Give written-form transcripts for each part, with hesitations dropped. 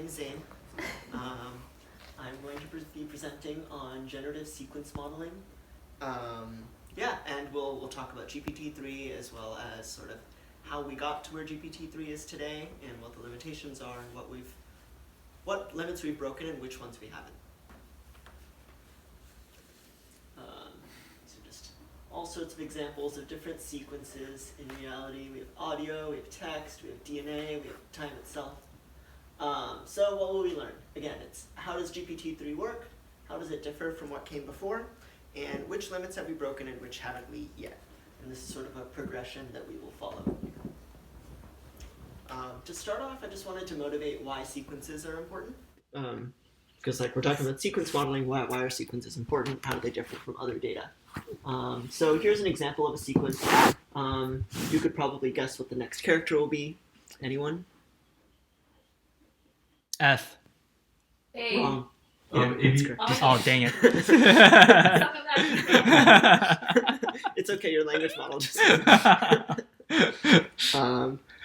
name's Zain. I'm going to be presenting on generative sequence modeling. And we'll talk about GPT-3 as well as sort of how we got to where GPT-3 is today and what the limitations are and what limits we've broken and which ones we haven't. So just all sorts of examples of different sequences. In reality, we have audio, we have text, we have DNA, we have time itself. So what will we learn? Again, it's how does GPT-3 work? How does it differ from what came before? And which limits have we broken and which haven't we yet? And this is sort of a progression that we will follow. To start off, I just wanted to motivate why sequences are important. Because we're talking about sequence modeling, why are sequences important? How do they differ from other data? So here's an example of a sequence. You could probably guess what the next character will be. Anyone? F. A. Wrong. That's correct. Oh, dang it. It's okay, your language model just...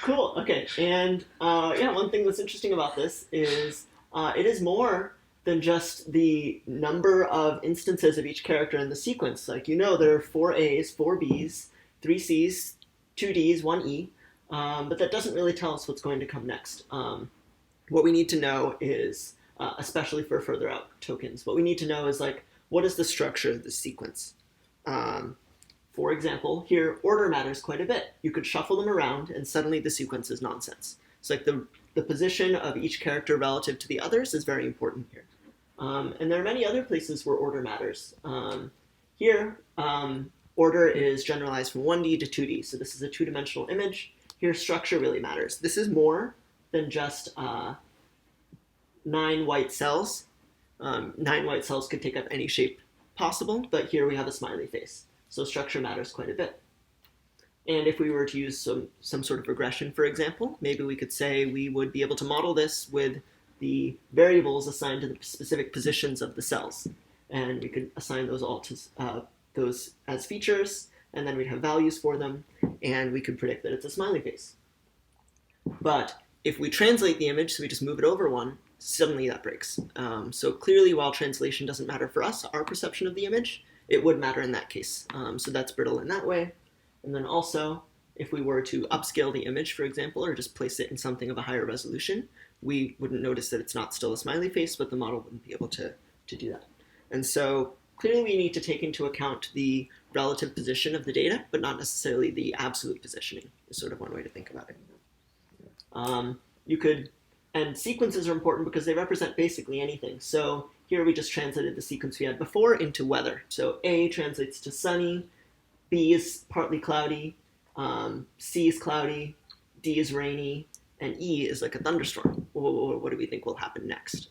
Cool, okay. And one thing that's interesting about this is it is more than just the number of instances of each character in the sequence. Like, there are 4 A's, 4 B's, 3 C's, 2 D's, 1 E, but that doesn't really tell us what's going to come next. What we need to know is, especially for further out tokens, what we need to know is what is the structure of the sequence? For example, here order matters quite a bit. You could shuffle them around and suddenly the sequence is nonsense. It's like the position of each character relative to the others is very important here. And there are many other places where order matters. Here, order is generalized from 1D to 2D. So this is a 2-dimensional image. Here, structure really matters. This is more than just 9 white cells. 9 white cells could take up any shape possible, but here we have a smiley face. So structure matters quite a bit. And if we were to use some sort of regression, for example, maybe we could say we would be able to model this with the variables assigned to the specific positions of the cells. And we could assign those all to those as features, and then we'd have values for them, and we could predict that it's a smiley face. But if we translate the image, so we just move it over one, suddenly that breaks. So clearly, while translation doesn't matter for us, our perception of the image, it would matter in that case. So that's brittle in that way. And then also, if we were to upscale the image, for example, or just place it in something of a higher resolution, we wouldn't notice that it's not still a smiley face, but the model wouldn't be able to do that. And so clearly we need to take into account the relative position of the data, but not necessarily the absolute positioning, is sort of one way to think about it. And sequences are important because they represent basically anything. So here we just translated the sequence we had before into weather. So A translates to sunny, B is partly cloudy, C is cloudy, D is rainy, and E is like a thunderstorm. What do we think will happen next?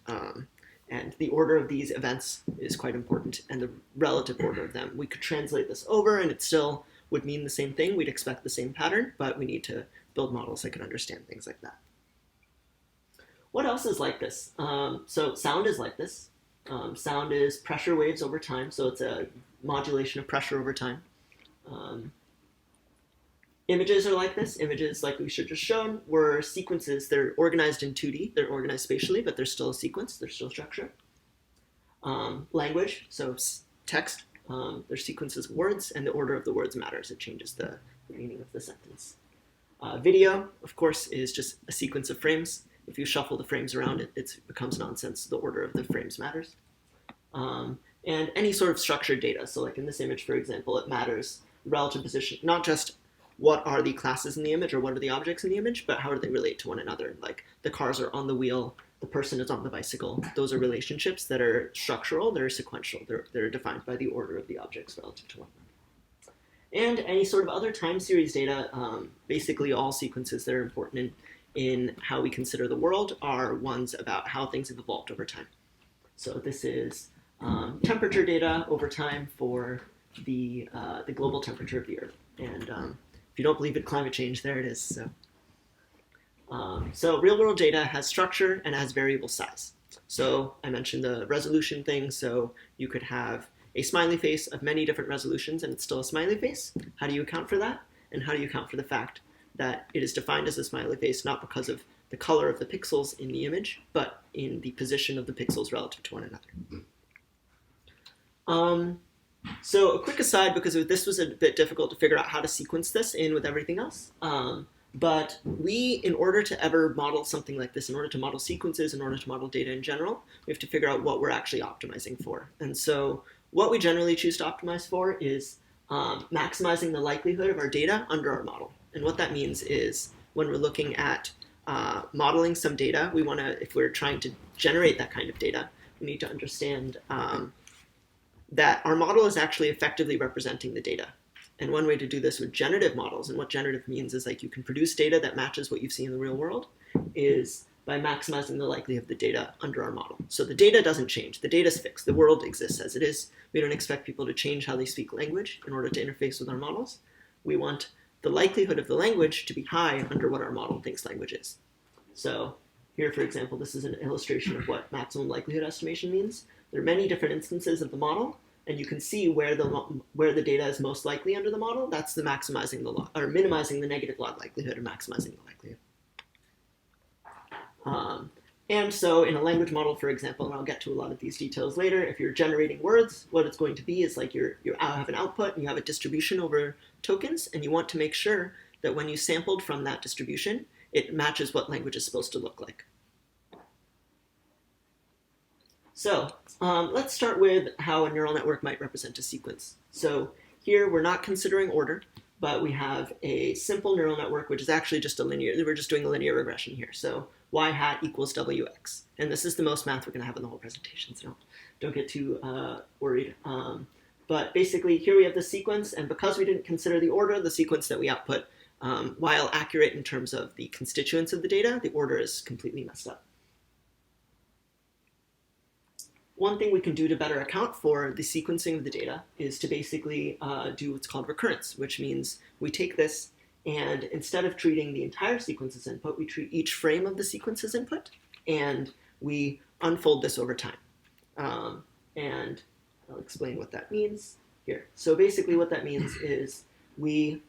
And the order of these events is quite important, and the relative order of them. We could translate this over, and it still would mean the same thing. We'd expect the same pattern, but we need to build models that can understand things like that. What else is like this? So sound is like this. Sound is pressure waves over time, so it's a modulation of pressure over time. Images are like this. Images, like we should just shown, were sequences. They're organized in 2D. They're organized spatially, but they're still a sequence. They're still structure. Language, so text, they're sequences of words, and the order of the words matters. It changes the meaning of the sentence. Video, of course, is just a sequence of frames. If you shuffle the frames around, it becomes nonsense. The order of the frames matters. And any sort of structured data. So like in this image, for example, it matters relative position, not just what are the classes in the image or what are the objects in the image, but how do they relate to one another? Like the cars are on the wheel, the person is on the bicycle. Those are relationships that are structural, they're sequential. They're defined by the order of the objects relative to one another. And any sort of other time series data, basically all sequences that are important in how we consider the world are ones about how things have evolved over time. So this is temperature data over time for the global temperature of the Earth. And if you don't believe in climate change, there it is. So real-world data has structure and has variable size. So I mentioned the resolution thing. So you could have a smiley face of many different resolutions, and it's still a smiley face. How do you account for that? And how do you account for the fact that it is defined as a smiley face not because of the color of the pixels in the image, but in the position of the pixels relative to one another. So a quick aside, because this was a bit difficult to figure out how to sequence this in with everything else. But we, in order to ever model something like this, in order to model sequences, in order to model data in general, we have to figure out what we're actually optimizing for. And so what we generally choose to optimize for is maximizing the likelihood of our data under our model. And what that means is when we're looking at modeling some data, we want to, if we're trying to generate that kind of data, we need to understand that our model is actually effectively representing the data. And one way to do this with generative models, and what generative means is like you can produce data that matches what you see in the real world, is by maximizing the likelihood of the data under our model. So the data doesn't change. The data is fixed. The world exists as it is. We don't expect people to change how they speak language in order to interface with our models. We want the likelihood of the language to be high under what our model thinks language is. So here, for example, this is an illustration of what maximum likelihood estimation means. There are many different instances of the model, and you can see where the data is most likely under the model. That's the maximizing the log, or minimizing the negative log likelihood, or maximizing the likelihood. And so in a language model, for example, and I'll get to a lot of these details later, if you're generating words, what it's going to be is like you have an output and you have a distribution over tokens, and you want to make sure that when you sampled from that distribution, it matches what language is supposed to look like. So let's start with how a neural network might represent a sequence. So here we're not considering order, but we have a simple neural network, which is actually just a linear, we're just doing a linear regression here. So y hat equals wx. And this is the most math we're going to have in the whole presentation, so don't get too worried. But basically, here we have the sequence, and because we didn't consider the order, the sequence that we output, while accurate in terms of the constituents of the data, the order is completely messed up. One thing we can do to better account for the sequencing of the data is to basically do what's called recurrence, which means we take this and instead of treating the entire sequence as input, we treat each frame of the sequence as input, and we unfold this over time. And I'll explain what that means here. So basically what that means is we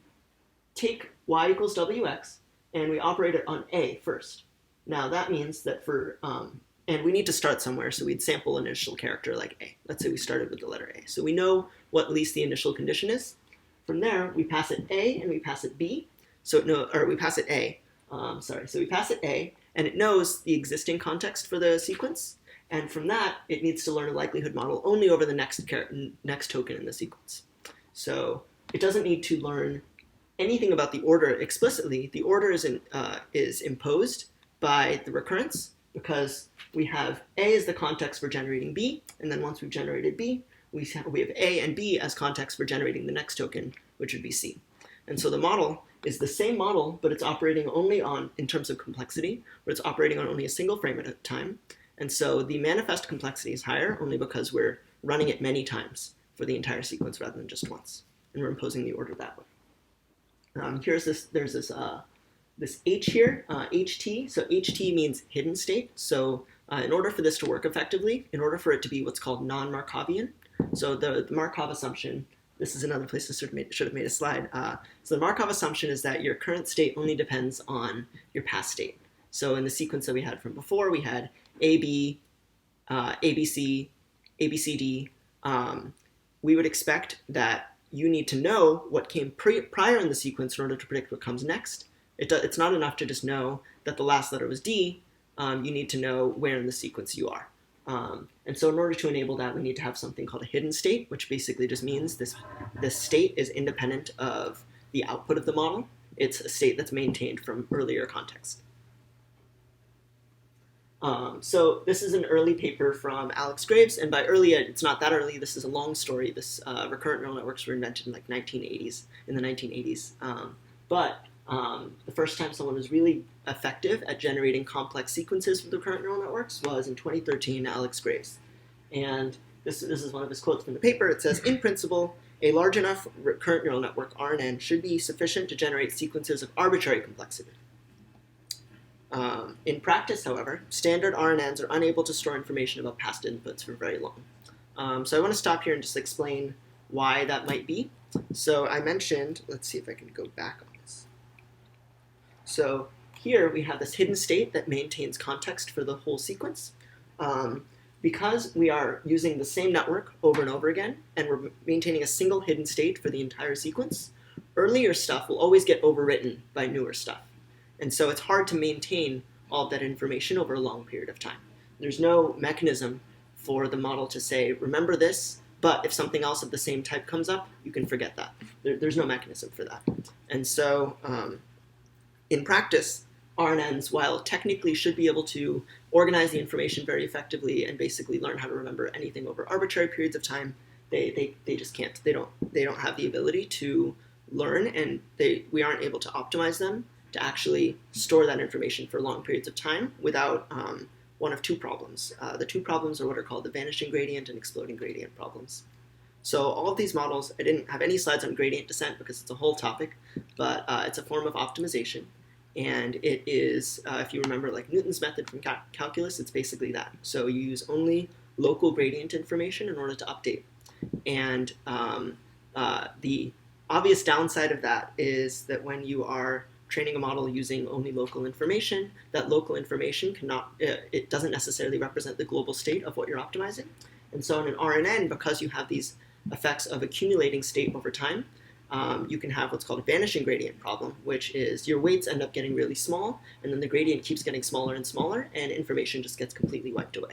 take y equals wx, and we operate it on a first. Now that means that for, and we need to start somewhere, so we'd sample an initial character like a. Let's say we started with the letter a. So we know what at least the initial condition is. From there, we pass it a and we pass it b. So we pass it a. So we pass it a, and it knows the existing context for the sequence. And from that, it needs to learn a likelihood model only over the next token in the sequence. So it doesn't need to learn anything about the order explicitly. The order is imposed by the recurrence, because we have A as the context for generating B, and then once we've generated B, we have A and B as context for generating the next token, which would be C. And so the model is the same model, but it's operating only on, in terms of complexity, but it's operating on only a single frame at a time. And so the manifest complexity is higher only because we're running it many times for the entire sequence rather than just once. And we're imposing the order that way. There's this H here, HT. So HT means hidden state. So in order for this to work effectively, in order for it to be what's called non-Markovian, so the Markov assumption, this is another place I should have made a slide. So the Markov assumption is that your current state only depends on your past state. So in the sequence that we had from before, we had AB, ABC, ABCD. We would expect that you need to know what came prior in the sequence in order to predict what comes next. It's not enough to just know that the last letter was D. You need to know where in the sequence you are. And so in order to enable that, we need to have something called a hidden state, which basically just means this state is independent of the output of the model. It's a state that's maintained from earlier context. So this is an early paper from Alex Graves, and by early, it's not that early. This is a long story. This recurrent neural networks were invented in like in the 1980s. But the first time someone was really effective at generating complex sequences with recurrent neural networks was in 2013, Alex Graves. And this is one of his quotes from the paper. It says, in principle, a large enough recurrent neural network, RNN, should be sufficient to generate sequences of arbitrary complexity. In practice, however, standard RNNs are unable to store information about past inputs for very long. So I want to stop here and just explain why that might be. So I mentioned, let's see if I can go back on this. So here we have this hidden state that maintains context for the whole sequence. Because we are using the same network over and over again, and we're maintaining a single hidden state for the entire sequence, earlier stuff will always get overwritten by newer stuff. And so it's hard to maintain all of that information over a long period of time. There's no mechanism for the model to say, remember this, but if something else of the same type comes up, you can forget that. There's no mechanism for that. And so in practice, RNNs, while technically should be able to organize the information very effectively and basically learn how to remember anything over arbitrary periods of time, they just can't. They don't have the ability to learn, and we aren't able to optimize them to actually store that information for long periods of time without one of two problems. The two problems are what are called the vanishing gradient and exploding gradient problems. So all of these models, I didn't have any slides on gradient descent because it's a whole topic, but it's a form of optimization. And it is, if you remember like Newton's method from calculus, it's basically that. So you use only local gradient information in order to update. And the obvious downside of that is that when you are training a model using only local information, that local information it doesn't necessarily represent the global state of what you're optimizing. And so in an RNN, because you have these effects of accumulating state over time, you can have what's called a vanishing gradient problem, which is your weights end up getting really small, and then the gradient keeps getting smaller and smaller, and information just gets completely wiped away.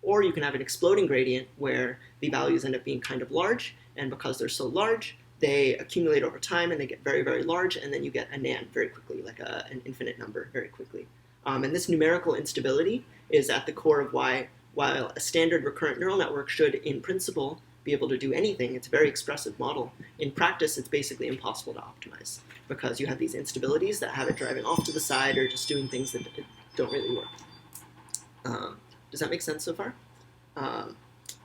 Or you can have an exploding gradient where the values end up being kind of large, and because they're so large, they accumulate over time and they get very, very large, and then you get a NAND very quickly, like an infinite number very quickly. And this numerical instability is at the core of why, while a standard recurrent neural network should, in principle, be able to do anything, it's a very expressive model. In practice, it's basically impossible to optimize because you have these instabilities that have it driving off to the side or just doing things that don't really work. Does that make sense so far?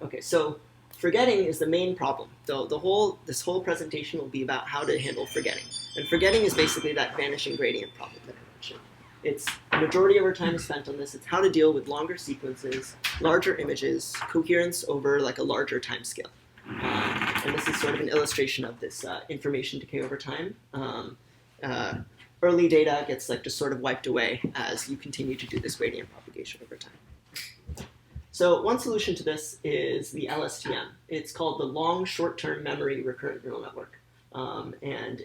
Okay, so forgetting is the main problem. This whole presentation will be about how to handle forgetting. And forgetting is basically that vanishing gradient problem that I mentioned. It's the majority of our time is spent on this. It's how to deal with longer sequences, larger images, coherence over like a larger time scale. And this is sort of an illustration of this information decay over time. Early data gets like just sort of wiped away as you continue to do this gradient propagation over time. So one solution to this is the LSTM. It's called the Long Short-Term Memory Recurrent Neural Network. And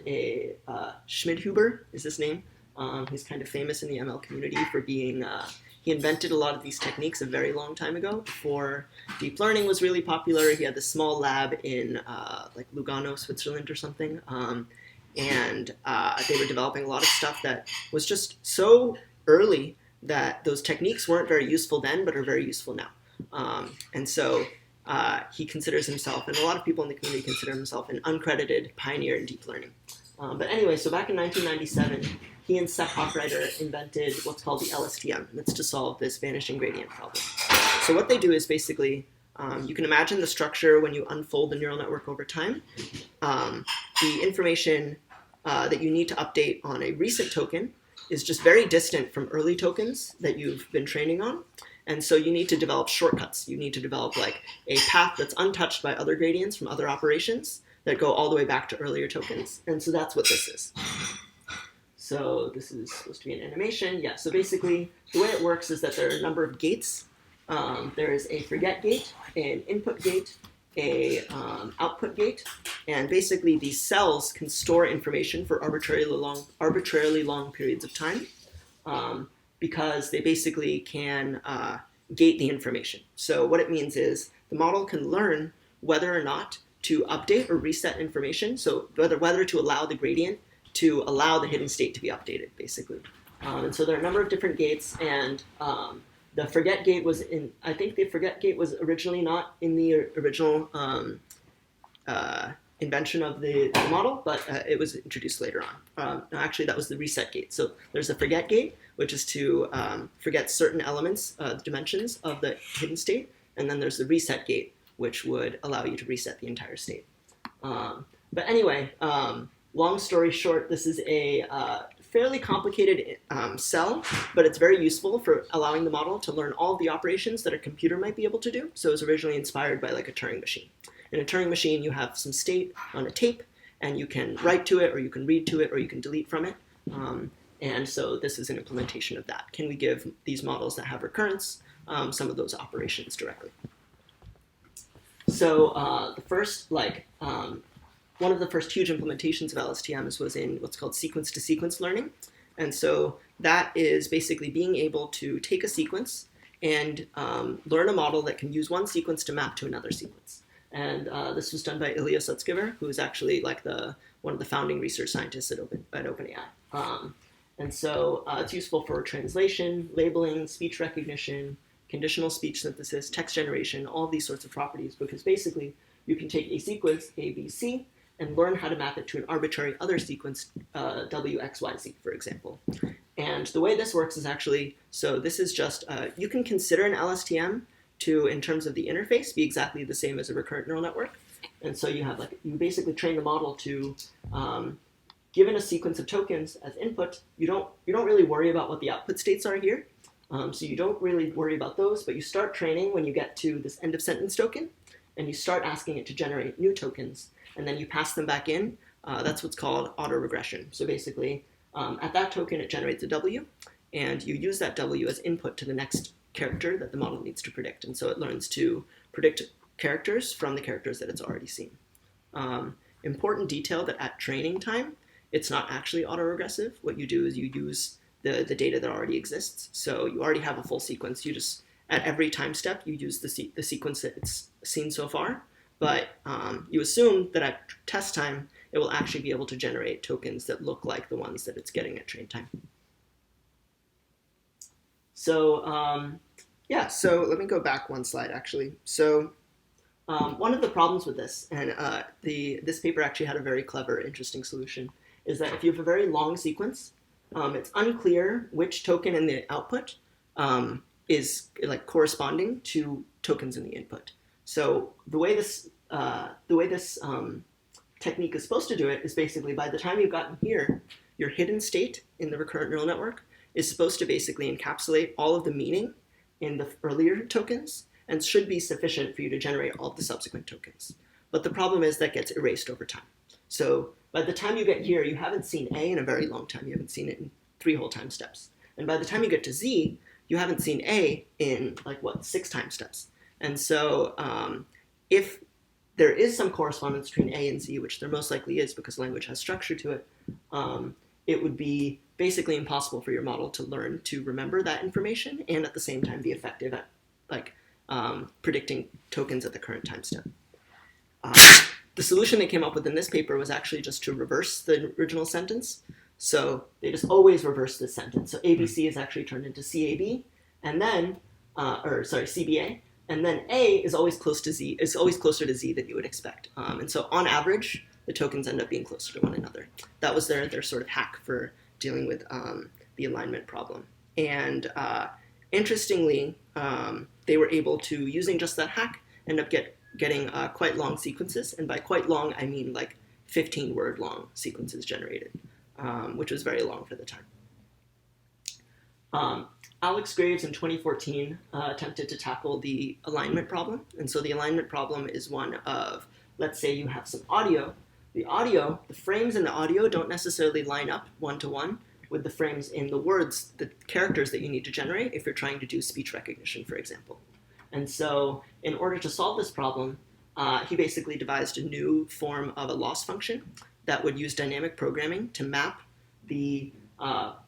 Schmidhuber is his name. He's kind of famous in the ML community for being, he invented a lot of these techniques a very long time ago. Before deep learning was really popular, he had this small lab in like Lugano, Switzerland or something. And they were developing a lot of stuff that was just so early that those techniques weren't very useful then, but are very useful now. And so he considers himself, and a lot of people in the community consider himself, an uncredited pioneer in deep learning. But anyway, so back in 1997, he and Seth Hochreiter invented what's called the LSTM. That's to solve this vanishing gradient problem. So what they do is basically, you can imagine the structure when you unfold the neural network over time. The information that you need to update on a recent token is just very distant from early tokens that you've been training on. And so you need to develop shortcuts. You need to develop like a path that's untouched by other gradients from other operations that go all the way back to earlier tokens. And so that's what this is. So this is supposed to be an animation. Yeah, so basically the way it works is that there are a number of gates. There is a forget gate, an input gate, a output gate, and basically these cells can store information for arbitrarily long periods of time because they basically can gate the information. So what it means is the model can learn whether or not to update or reset information, so whether to allow the gradient to allow the hidden state to be updated, basically. And so there are a number of different gates, and the forget gate was in, I think the forget gate was originally not in the original invention of the model, but it was introduced later on. No, actually, that was the reset gate. So there's the forget gate, which is to forget certain elements, dimensions of the hidden state, and then there's the reset gate, which would allow you to reset the entire state. But anyway, long story short, this is a fairly complicated cell, but it's very useful for allowing the model to learn all of the operations that a computer might be able to do. So it was originally inspired by like a Turing machine. In a Turing machine, you have some state on a tape, and you can write to it, or you can read to it, or you can delete from it. And so this is an implementation of that. Can we give these models that have recurrence some of those operations directly? So the first, one of the first huge implementations of LSTMs was in what's called sequence-to-sequence learning. And so that is basically being able to take a sequence and learn a model that can use one sequence to map to another sequence. And this was done by Ilya Sutskever, who is actually one of the founding research scientists at OpenAI. And so it's useful for translation, labeling, speech recognition, conditional speech synthesis, text generation, all of these sorts of properties, because basically you can take a sequence, A, B, C, and learn how to map it to an arbitrary other sequence, W, X, Y, Z, for example. And the way this works is actually, so this is just, you can consider an LSTM to, in terms of the interface, be exactly the same as a recurrent neural network. And so you you basically train the model to, given a sequence of tokens as input, you don't really worry about what the output states are here. So you don't really worry about those, but you start training when you get to this end of sentence token, and you start asking it to generate new tokens, and then you pass them back in. That's what's called autoregression. So basically, at that token, it generates a W, and you use that W as input to the next character that the model needs to predict. And so it learns to predict characters from the characters that it's already seen. Important detail that at training time, it's not actually autoregressive. What you do is you use the data that already exists. So you already have a full sequence. You just, at every time step, you use the sequence that it's seen so far. But you assume that at test time, it will actually be able to generate tokens that look like the ones that it's getting at train time. So yeah, so let me go back one slide, actually. So one of the problems with this, and this paper actually had a very clever, interesting solution, is that if you have a very long sequence, it's unclear which token in the output is corresponding to tokens in the input. So the way this technique is supposed to do it is basically by the time you've gotten here, your hidden state in the recurrent neural network is supposed to basically encapsulate all of the meaning in the earlier tokens and should be sufficient for you to generate all of the subsequent tokens. But the problem is that gets erased over time. So by the time you get here, you haven't seen A in a very long time. You haven't seen it in 3 whole time steps. And by the time you get to Z, you haven't seen A in 6 time steps. And so if there is some correspondence between A and Z, which there most likely is because language has structure to it, it would be basically impossible for your model to learn to remember that information and at the same time be effective at predicting tokens at the current time step. The solution they came up with in this paper was actually just to reverse the original sentence. So they just always reverse this sentence. So ABC is actually turned into CAB, and then, CBA, and then A is always closer to Z than you would expect. And so on average, the tokens end up being closer to one another. That was their sort of hack for dealing with the alignment problem. And interestingly, they were able to, using just that hack, end up getting quite long sequences. And by quite long, I mean 15-word long sequences generated, which was very long for the time. Alex Graves in 2014 attempted to tackle the alignment problem. And so the alignment problem is one of, let's say you have some audio. The frames in the audio don't necessarily line up one-to-one with the frames in the words, the characters that you need to generate if you're trying to do speech recognition, for example. And so in order to solve this problem, he basically devised a new form of a loss function that would use dynamic programming to map the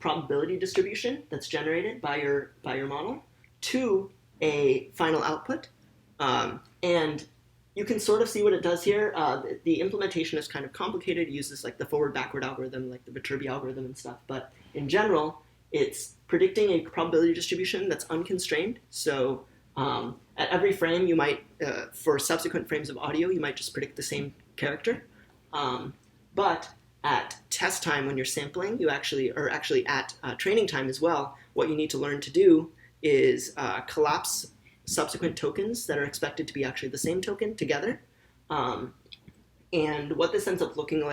probability distribution that's generated by your model to a final output. And you can sort of see what it does here. The implementation is kind of complicated. It uses the forward-backward algorithm, like the Viterbi algorithm and stuff. But in general, it's predicting a probability distribution that's unconstrained. So at every frame, you might, for subsequent frames of audio, you might just predict the same character. But at test time, when you're sampling, you actually at training time as well, what you need to learn to do is collapse subsequent tokens that are expected to be actually the same token together. And what this ends up looking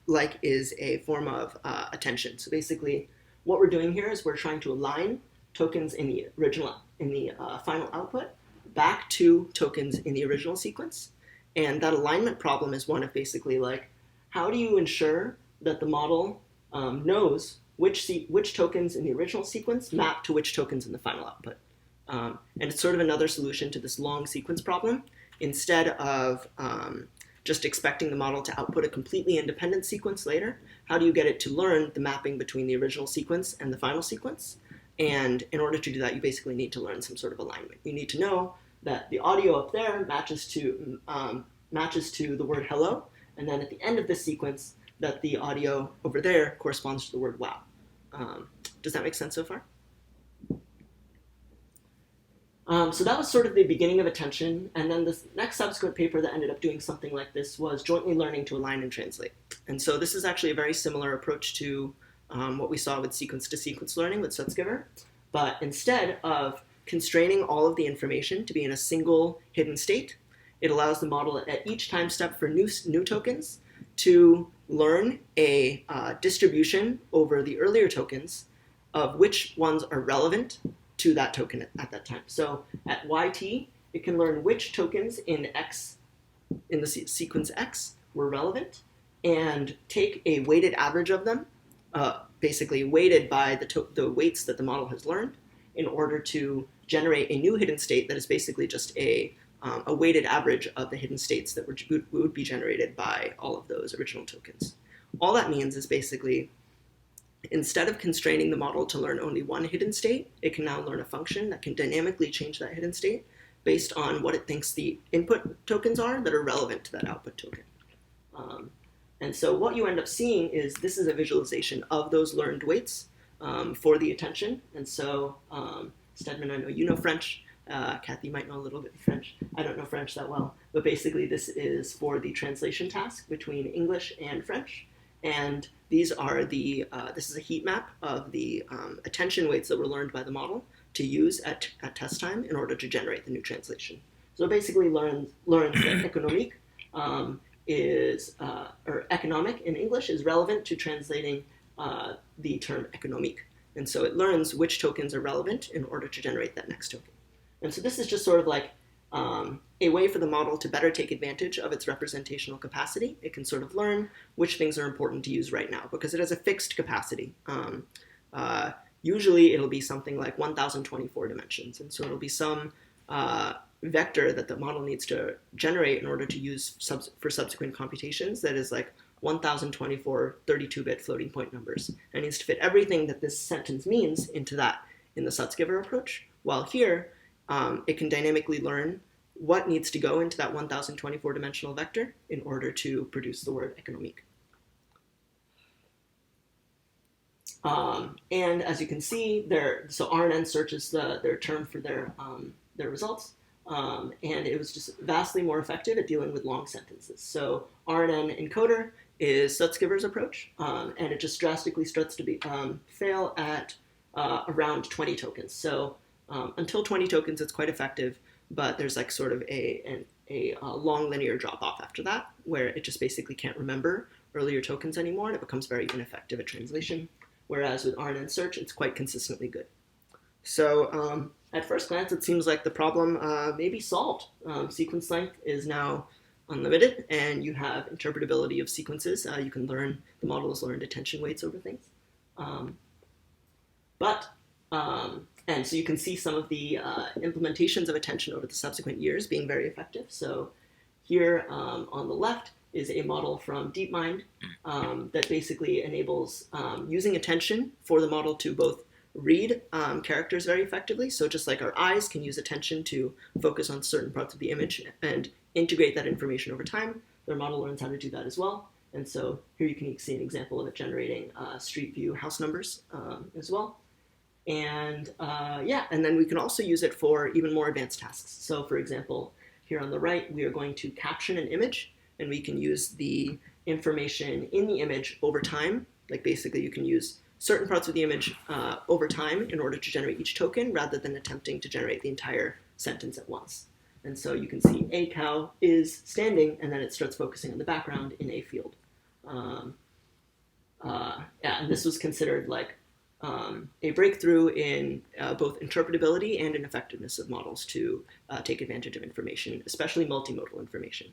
like is a form of attention. So basically, what we're doing here is we're trying to align tokens in the final output back to tokens in the original sequence. And that alignment problem is one of basically how do you ensure that the model knows which tokens in the original sequence map to which tokens in the final output. And it's sort of another solution to this long sequence problem. Instead of just expecting the model to output a completely independent sequence later, how do you get it to learn the mapping between the original sequence and the final sequence? And in order to do that, you basically need to learn some sort of alignment. You need to know that the audio up there matches to the word hello, and then at the end of this sequence, that the audio over there corresponds to the word wow. Does that make sense so far? So that was sort of the beginning of attention, and then the next subsequent paper that ended up doing something like this was jointly learning to align and translate. And so this is actually a very similar approach to what we saw with sequence-to-sequence learning with Sutskever, but instead of constraining all of the information to be in a single hidden state, it allows the model at each time step for new tokens to learn a distribution over the earlier tokens of which ones are relevant to that token at that time. So at YT, it can learn which tokens in the sequence X were relevant and take a weighted average of them, basically weighted by the weights that the model has learned, in order to generate a new hidden state that is basically just a weighted average of the hidden states that would be generated by all of those original tokens. All that means is basically, instead of constraining the model to learn only one hidden state, it can now learn a function that can dynamically change that hidden state based on what it thinks the input tokens are that are relevant to that output token. And so what you end up seeing is this is a visualization of those learned weights for the attention. And so, Stedman, I know you know French. Kathy might know a little bit of French. I don't know French that well. But basically, this is for the translation task between English and French. And these are this is a heat map of the attention weights that were learned by the model to use at test time in order to generate the new translation. So it basically learns that économique or economic in English is relevant to translating the term économique. And so it learns which tokens are relevant in order to generate that next token. And so this is just sort of like a way for the model to better take advantage of its representational capacity. It can sort of learn which things are important to use right now because it has a fixed capacity. Usually it'll be something like 1024 dimensions. And so it'll be some vector that the model needs to generate in order to use for subsequent computations that is like 1024 32-bit floating point numbers. And it needs to fit everything that this sentence means into that in the Sutskever approach. While here, it can dynamically learn what needs to go into that 1024 dimensional vector in order to produce the word économique. And as you can see, so RNN search is their term for their results. And it was just vastly more effective at dealing with long sentences. So RNN encoder is Sutskever's approach, and it just drastically starts to fail at around 20 tokens. So until 20 tokens, it's quite effective, but there's like sort of a long linear drop off after that, where it just basically can't remember earlier tokens anymore, and it becomes very ineffective at translation. Whereas with RNN search, it's quite consistently good. So at first glance, it seems like the problem may be solved. Sequence length is now unlimited, and you have interpretability of sequences. You can learn, the model has learned attention weights over things. And so you can see some of the implementations of attention over the subsequent years being very effective. So here on the left is a model from DeepMind that basically enables using attention for the model to both read characters very effectively. So just like our eyes can use attention to focus on certain parts of the image and integrate that information over time, their model learns how to do that as well. And so here you can see an example of it generating street view house numbers as well. And and then we can also use it for even more advanced tasks. So for example, here on the right, we are going to caption an image, and we can use the information in the image over time. Like basically you can use certain parts of the image over time in order to generate each token rather than attempting to generate the entire sentence at once. And so you can see a cow is standing, and then it starts focusing on the background in a field. And this was considered like a breakthrough in both interpretability and in effectiveness of models to take advantage of information, especially multimodal information.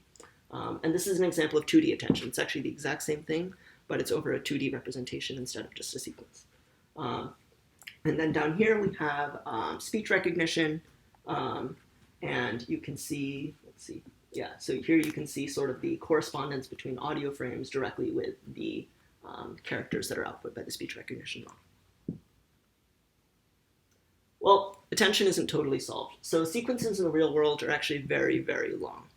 And this is an example of 2D attention. It's actually the exact same thing, but it's over a 2D representation instead of just a sequence. And then down here we have speech recognition, and you can see, let's see, yeah, so here you can see sort of the correspondence between audio frames directly with the characters that are output by the speech recognition model. Well, attention isn't totally solved. So sequences in the real world are actually very, very long.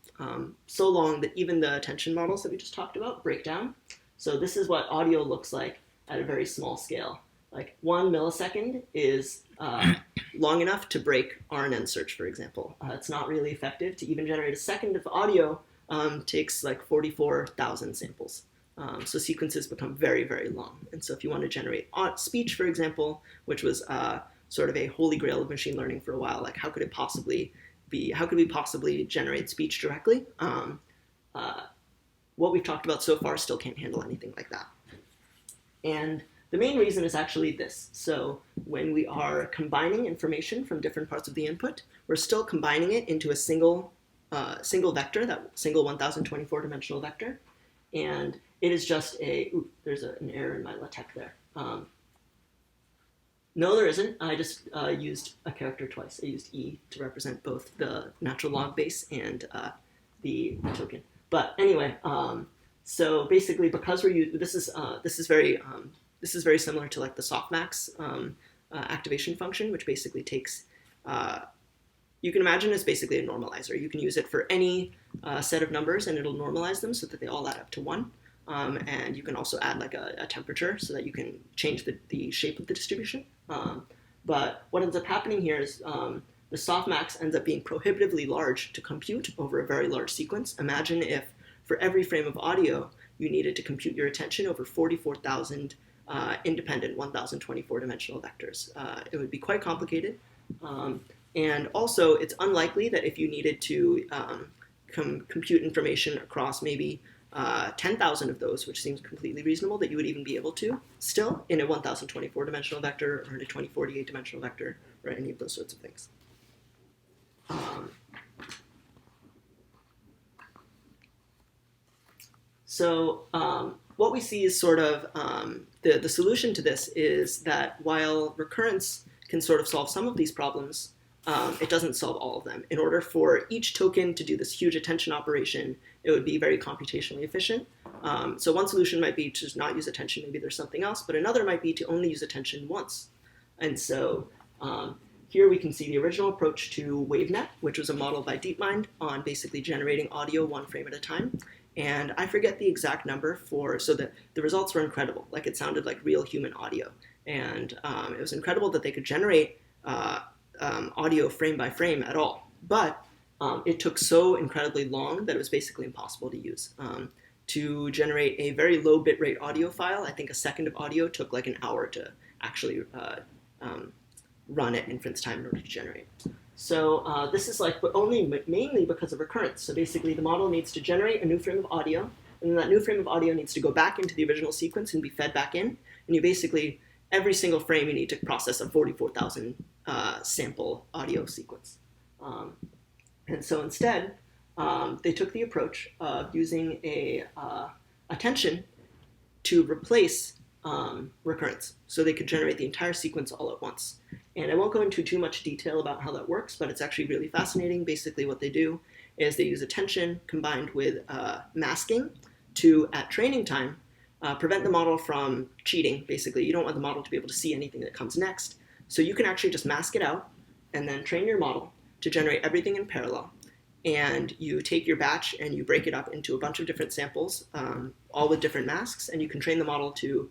So long that even the attention models that we just talked about break down. So this is what audio looks like at a very small scale. Like 1 millisecond is long enough to break RNN search, for example. It's not really effective. To even generate a second of audio takes like 44,000 samples. So sequences become very, very long. And so if you want to generate speech, for example, which was sort of a holy grail of machine learning for a while, like how could it possibly be, how could we possibly generate speech directly? What we've talked about so far still can't handle anything like that. And the main reason is actually this. So when we are combining information from different parts of the input, we're still combining it into a single vector, that single 1024 dimensional vector. And it is just a, ooh, there's an error in my LaTeX there. No, there isn't. I just used a character twice. I used E to represent both the natural log base and the token. But anyway, so basically, because we're using this is very similar to like the softmax activation function, which basically takes you can imagine it's basically a normalizer. You can use it for any set of numbers, and it'll normalize them so that they all add up to 1. And you can also add like a temperature so that you can change the shape of the distribution. But what ends up happening here is the softmax ends up being prohibitively large to compute over a very large sequence. Imagine if for every frame of audio, you needed to compute your attention over 44,000 independent 1024 dimensional vectors. It would be quite complicated. And also, it's unlikely that if you needed to compute information across maybe 10,000 of those, which seems completely reasonable, that you would even be able to still in a 1024 dimensional vector or in a 2048 dimensional vector or any of those sorts of things. What we see is sort of the solution to this is that while recurrence can sort of solve some of these problems, it doesn't solve all of them. In order for each token to do this huge attention operation, it would be very computationally efficient. So one solution might be to just not use attention, maybe there's something else, but another might be to only use attention once. And so here we can see the original approach to WaveNet, which was a model by DeepMind on basically generating audio 1 frame at a time. And I forget the exact number so the results were incredible. Like it sounded like real human audio. And it was incredible that they could generate audio frame by frame at all. But it took so incredibly long that it was basically impossible to use. To generate a very low bitrate audio file, I think a second of audio took like an hour to actually run at inference time in order to generate. So this is like, but mainly because of recurrence. So basically the model needs to generate a new frame of audio, and then that new frame of audio needs to go back into the original sequence and be fed back in. And you basically, every single frame you need to process a 44,000 sample audio sequence. And so instead, they took the approach of using a attention to replace recurrence. So they could generate the entire sequence all at once. And I won't go into too much detail about how that works, but it's actually really fascinating. Basically what they do is they use attention combined with masking to, at training time, prevent the model from cheating. Basically, you don't want the model to be able to see anything that comes next. So you can actually just mask it out and then train your model to generate everything in parallel. And you take your batch and you break it up into a bunch of different samples, all with different masks, and you can train the model to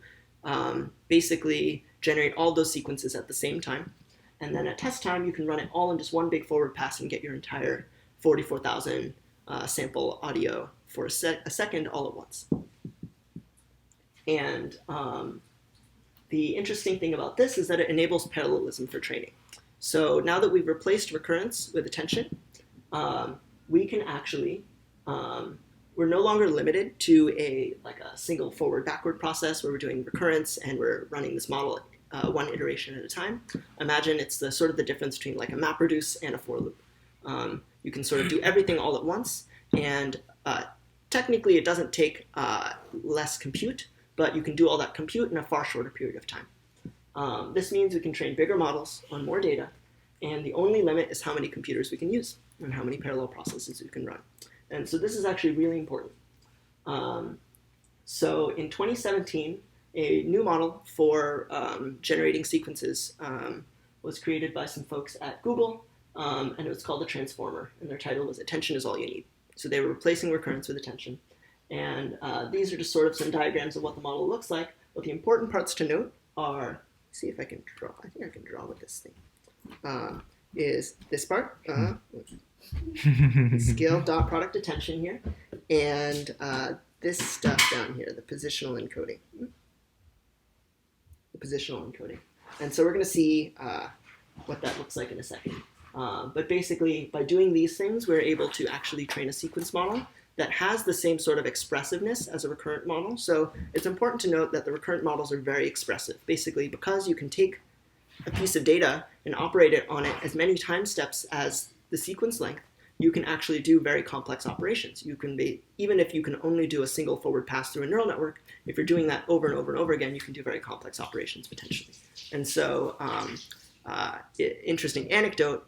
basically generate all those sequences at the same time. And then at test time, you can run it all in just one big forward pass and get your entire 44,000 sample audio for a second all at once. And the interesting thing about this is that it enables parallelism for training. So now that we've replaced recurrence with attention, we can actually, we're no longer limited to a single forward-backward process where we're doing recurrence and we're running this model one iteration at a time. Imagine it's the sort of the difference between like a MapReduce and a for loop. You can sort of do everything all at once, and technically it doesn't take less compute, but you can do all that compute in a far shorter period of time. This means we can train bigger models on more data, and the only limit is how many computers we can use and how many parallel processes we can run. And so this is actually really important. So in 2017, a new model for generating sequences was created by some folks at Google, and it was called a transformer, and their title was Attention is All You Need. So they were replacing recurrence with attention. And these are just sort of some diagrams of what the model looks like. But the important parts to note are, see if I can draw, I think I can draw with this thing, is this part, scale dot product attention here, and this stuff down here, the positional encoding. And so we're going to see what that looks like in a second. But basically, by doing these things, we're able to actually train a sequence model that has the same sort of expressiveness as a recurrent model. So it's important to note that the recurrent models are very expressive. Basically, because you can take a piece of data and operate it on it as many time steps as the sequence length, you can actually do very complex operations. You can be, even if you can only do a single forward pass through a neural network, if you're doing that over and over and over again, you can do very complex operations potentially. And so, interesting anecdote,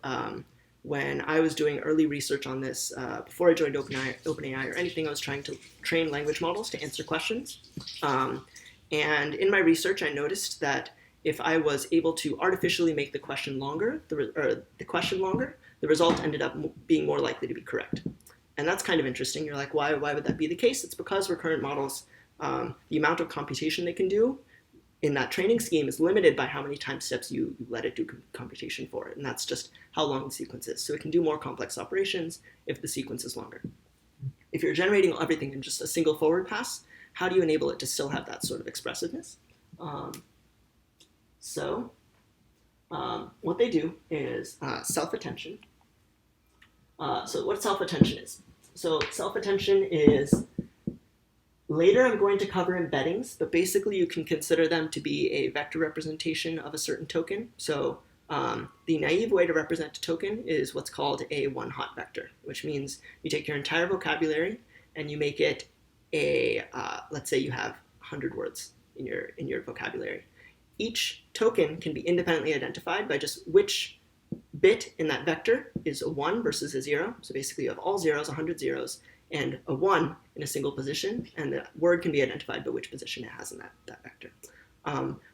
when I was doing early research on this, before I joined OpenAI or anything, I was trying to train language models to answer questions. And in my research, I noticed that if I was able to artificially make the question longer, the result ended up being more likely to be correct. And that's kind of interesting. You're like, why would that be the case? It's because recurrent models, the amount of computation they can do in that training scheme is limited by how many time steps you let it do computation for it. And that's just how long the sequence is. So it can do more complex operations if the sequence is longer. If you're generating everything in just a single forward pass, how do you enable it to still have that sort of expressiveness? What they do is self-attention. So what self-attention is? So self-attention is, later I'm going to cover embeddings, but basically you can consider them to be a vector representation of a certain token. So the naive way to represent a token is what's called a one-hot vector, which means you take your entire vocabulary and you make it a, let's say you have 100 words in your vocabulary. Each token can be independently identified by just which bit in that vector is a 1 versus a 0. So basically you have all zeros, 100 zeros, and a 1 in a single position, and the word can be identified by which position it has in that vector.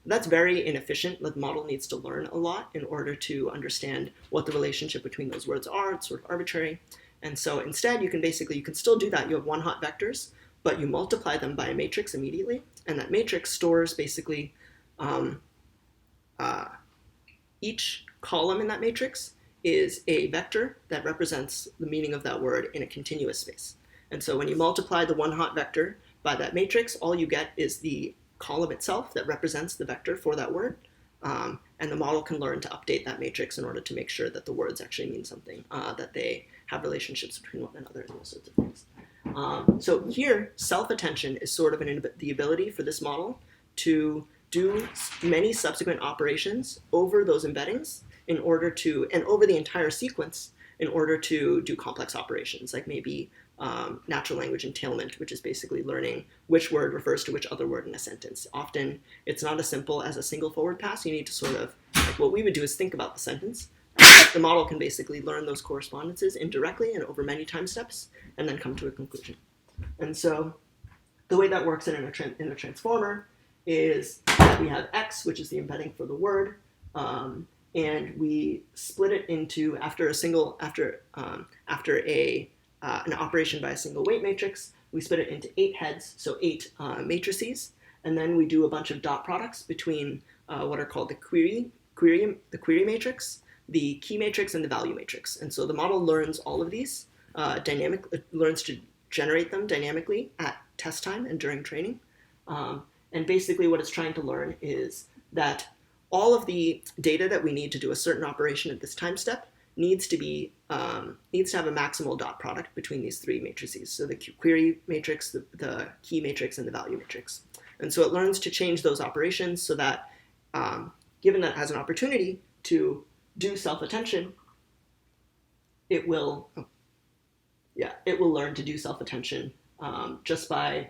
That's very inefficient. The model needs to learn a lot in order to understand what the relationship between those words are. It's sort of arbitrary. And so instead, you can still do that. You have one-hot vectors, but you multiply them by a matrix immediately, and that matrix stores basically each column in that matrix is a vector that represents the meaning of that word in a continuous space. And so when you multiply the one-hot vector by that matrix, all you get is the column itself that represents the vector for that word. And the model can learn to update that matrix in order to make sure that the words actually mean something, that they have relationships between one another and those sorts of things. So here, self-attention is sort of the ability for this model to do many subsequent operations over those embeddings in order to, and over the entire sequence, in order to do complex operations, like maybe natural language entailment, which is basically learning which word refers to which other word in a sentence. Often, it's not as simple as a single forward pass. You need to sort of, like what we would do is think about the sentence. The model can basically learn those correspondences indirectly and over many time steps, and then come to a conclusion. And so the way that works in a transformer is that we have X, which is the embedding for the word, and we split it into, after an operation by a single weight matrix, we split it into 8 heads, so 8 matrices, and then we do a bunch of dot products between what are called the query matrix, the key matrix, and the value matrix. And so the model learns all of these learns to generate them dynamically at test time and during training. And basically what it's trying to learn is that all of the data that we need to do a certain operation at this time step needs to have a maximal dot product between these 3 matrices. So the query matrix, the key matrix, and the value matrix. And so it learns to change those operations so that, given that it has an opportunity to do self-attention, it will learn to do self-attention just by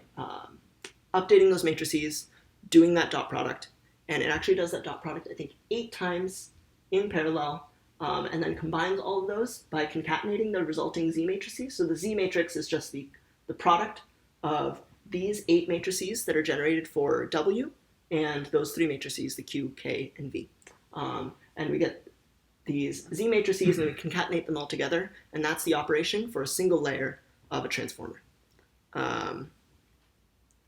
updating those matrices, doing that dot product, and it actually does that dot product, I think, 8 times in parallel, and then combines all of those by concatenating the resulting Z matrices. So the Z matrix is just the product of these 8 matrices that are generated for W, and those 3 matrices, the Q, K, and V. And we get these Z matrices, and we concatenate them all together, and that's the operation for a single layer of a transformer.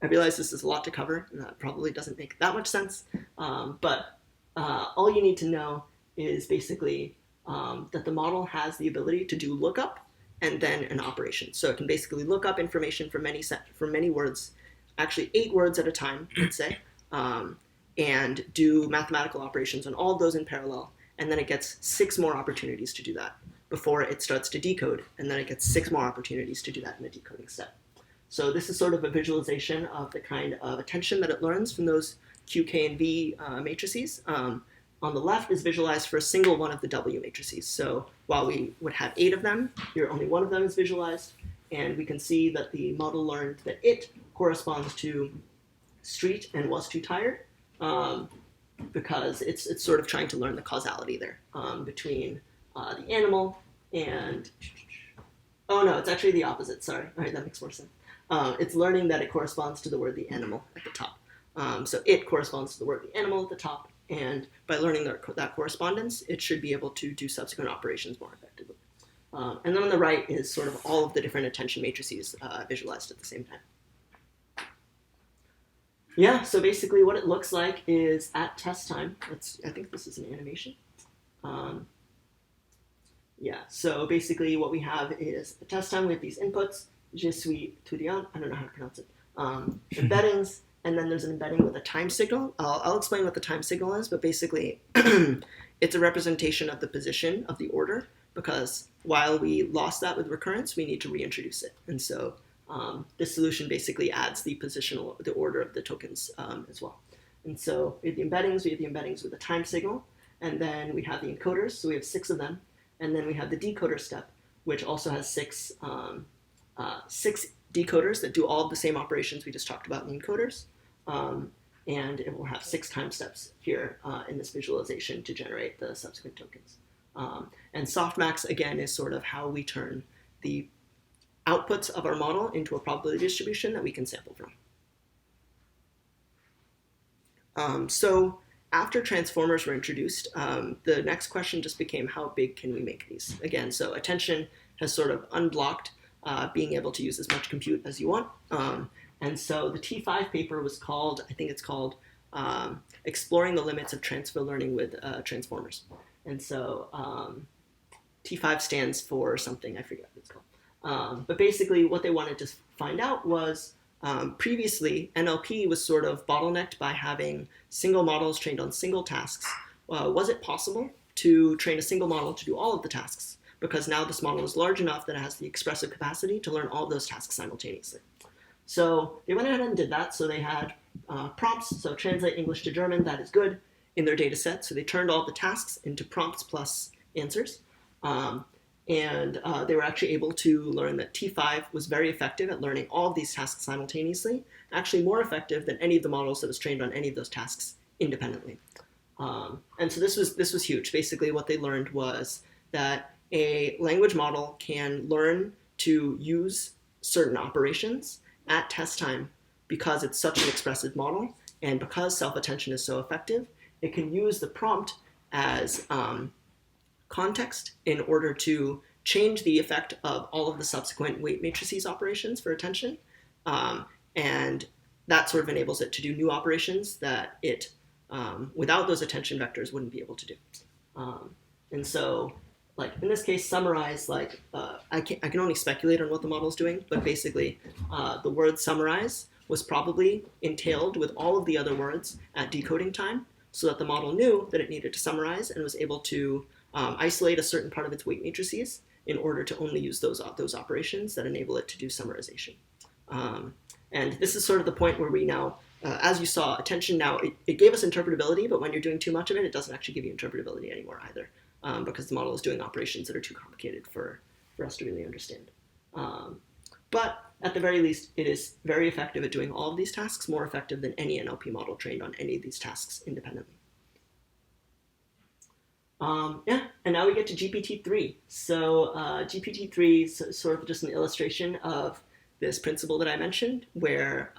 I realize this is a lot to cover, and that probably doesn't make that much sense, but all you need to know is basically that the model has the ability to do lookup and then an operation. So it can basically look up information from many words, actually 8 words at a time, let's say, and do mathematical operations on all of those in parallel, and then it gets 6 more opportunities to do that before it starts to decode, and then it gets 6 more opportunities to do that in the decoding step. So this is sort of a visualization of the kind of attention that it learns from those Q, K, and V matrices. On the left is visualized for a single one of the W matrices. So while we would have 8 of them, here only one of them is visualized, and we can see that the model learned that it corresponds to street and was too tired, because it's sort of trying to learn the causality there between the animal and, oh no, it's actually the opposite, sorry. All right, that makes more sense. It's learning that it corresponds to the word the animal at the top. So it corresponds to the word the animal at the top, and by learning that correspondence, it should be able to do subsequent operations more effectively. And then on the right is sort of all of the different attention matrices visualized at the same time. Yeah, so basically what it looks like is at test time. I think this is an animation. Yeah, so basically what we have is at test time, we have these inputs, je suis étudiant, I don't know how to pronounce it, embeddings, and then there's an embedding with a time signal. I'll explain what the time signal is, but basically it's a representation of the position of the order, because while we lost that with recurrence, we need to reintroduce it. And so this solution basically adds the order of the tokens as well. And so we have the embeddings with a time signal, and then we have the encoders, so we have 6 of them, and then we have the decoder step, which also has 6 decoders that do all of the same operations we just talked about in the encoders. And it will have 6 time steps here in this visualization to generate the subsequent tokens. And softmax, again, is sort of how we turn the outputs of our model into a probability distribution that we can sample from. So after transformers were introduced, the next question just became, how big can we make these? Again, so attention has sort of unblocked being able to use as much compute as you want. And so the T5 paper was called, I think it's called Exploring the Limits of Transfer Learning with Transformers. And so T5 stands for something, I forget what it's called. But basically what they wanted to find out was, previously NLP was sort of bottlenecked by having single models trained on single tasks. Was it possible to train a single model to do all of the tasks? Because now this model is large enough that it has the expressive capacity to learn all of those tasks simultaneously. So they went ahead and did that. So they had prompts, so translate English to German, that is good, in their data set. So they turned all the tasks into prompts plus answers. And they were actually able to learn that T5 was very effective at learning all of these tasks simultaneously, actually more effective than any of the models that was trained on any of those tasks independently. And so this was huge. Basically what they learned was that a language model can learn to use certain operations at test time because it's such an expressive model, and because self-attention is so effective, it can use the prompt as context in order to change the effect of all of the subsequent weight matrices operations for attention. And that sort of enables it to do new operations that it, without those attention vectors, wouldn't be able to do. And so, like in this case, summarize, like I can only speculate on what the model is doing, but basically the word summarize was probably entailed with all of the other words at decoding time, so that the model knew that it needed to summarize and was able to isolate a certain part of its weight matrices in order to only use those operations that enable it to do summarization. And this is sort of the point where we now, as you saw, attention now, it gave us interpretability, but when you're doing too much of it, it doesn't actually give you interpretability anymore either, because the model is doing operations that are too complicated for us to really understand. But at the very least, it is very effective at doing all of these tasks, more effective than any NLP model trained on any of these tasks independently. Yeah, and now we get to GPT-3. So GPT-3 is sort of just an illustration of this principle that I mentioned, where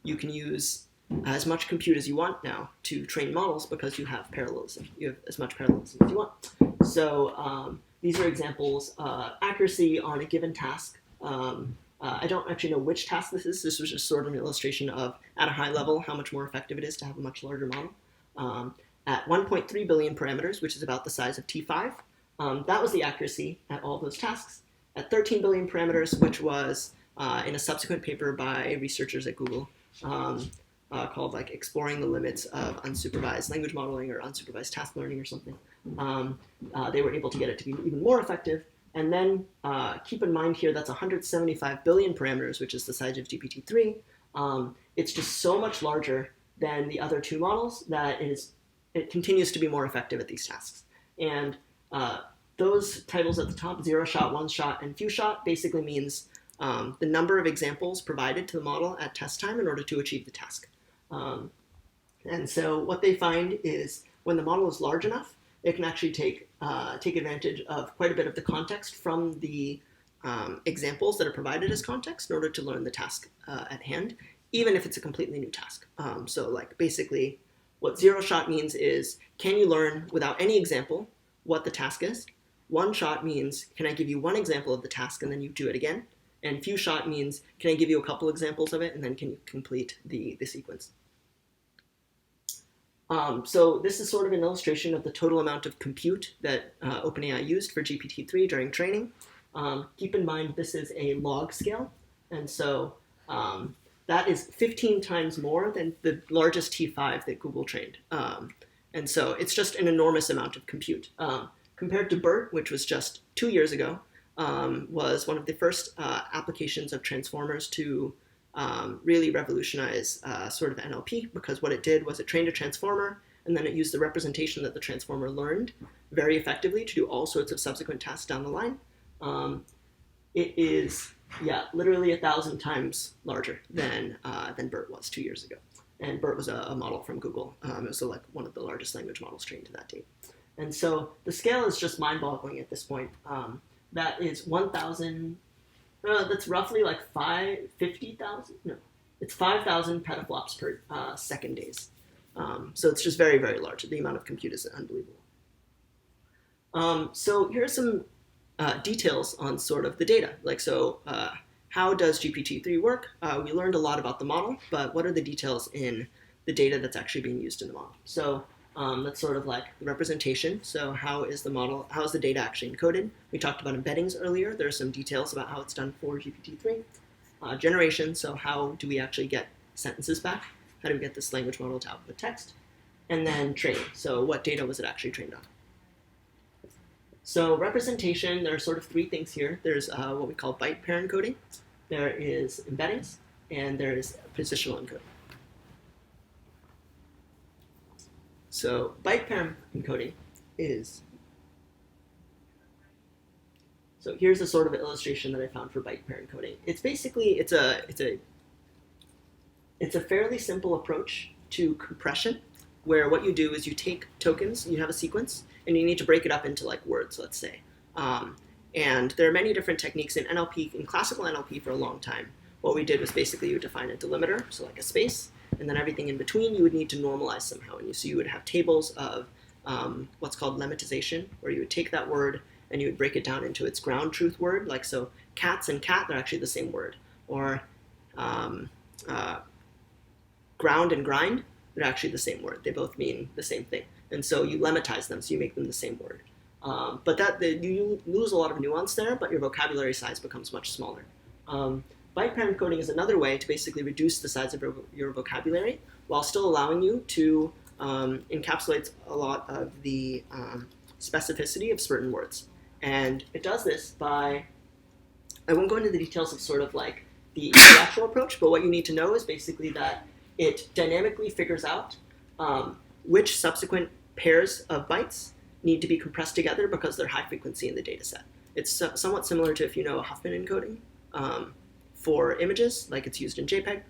you can use as much compute as you want now to train models because you have parallelism. You have as much parallelism as you want. So these are examples. Accuracy on a given task. I don't actually know which task this is. This was just sort of an illustration of, at a high level, how much more effective it is to have a much larger model. At 1.3 billion parameters, which is about the size of T5, that was the accuracy at all those tasks. At 13 billion parameters, which was in a subsequent paper by researchers at Google, called like Exploring the Limits of Unsupervised Language Modeling or Unsupervised Task Learning or something, they were able to get it to be even more effective. And then keep in mind here, that's 175 billion parameters, which is the size of GPT-3. It's just so much larger than the other two models that it continues to be more effective at these tasks. And those titles at the top, 0 shot, 1 shot, and few shot, basically means the number of examples provided to the model at test time in order to achieve the task. And so what they find is when the model is large enough, it can actually take advantage of quite a bit of the context from the examples that are provided as context in order to learn the task at hand, even if it's a completely new task. So like basically what 0 shot means is, can you learn without any example what the task is? 1 shot means, can I give you one example of the task and then you do it again? And few shot means, can I give you a couple examples of it and then can you complete the sequence? So this is sort of an illustration of the total amount of compute that OpenAI used for GPT-3 during training. Keep in mind this is a log scale, and so that is 15 times more than the largest T5 that Google trained. And so it's just an enormous amount of compute. Compared to BERT, which was just 2 years ago, was one of the first applications of transformers to really revolutionize sort of NLP, because what it did was it trained a transformer and then it used the representation that the transformer learned very effectively to do all sorts of subsequent tasks down the line. It is, yeah, literally 1,000 times larger than BERT was 2 years ago. And BERT was a model from Google. It was like one of the largest language models trained to that date. And so the scale is just mind-boggling at this point. That is 1,000. That's roughly like 50,000. No, it's 5,000 petaflops per second days. So it's just very, very large. The amount of compute is unbelievable. So here are some details on sort of the data. Like, so how does GPT-3 work? We learned a lot about the model, but what are the details in the data that's actually being used in the model? So that's sort of like the representation. So how is the data actually encoded? We talked about embeddings earlier. There are some details about how it's done for GPT-3. Generation, so how do we actually get sentences back? How do we get this language model to output text? And then training, so what data was it actually trained on? So representation, there are sort of three things here. There's what we call byte pair encoding. There is embeddings, and there is positional encoding. So byte pair encoding is, so here's a sort of illustration that I found for byte pair encoding. It's basically, it's a fairly simple approach to compression, where what you do is you take tokens, you have a sequence, and you need to break it up into like words, let's say. And there are many different techniques in NLP, in classical NLP for a long time. What we did was basically you would define a delimiter, so like a space, and then everything in between you would need to normalize somehow. And so you would have tables of what's called lemmatization, where you would take that word and you would break it down into its ground truth word. Like, so cats and cat, they're actually the same word. Or ground and grind, they're actually the same word. They both mean the same thing. And so you lemmatize them, so you make them the same word. But you lose a lot of nuance there, but your vocabulary size becomes much smaller. Byte pair encoding is another way to basically reduce the size of your vocabulary while still allowing you to encapsulate a lot of the specificity of certain words. And it does this by, I won't go into the details of sort of like the actual approach, but what you need to know is basically that it dynamically figures out which subsequent pairs of bytes need to be compressed together because they're high frequency in the data set. It's somewhat similar to if you know Huffman encoding. for images, like it's used in JPEG.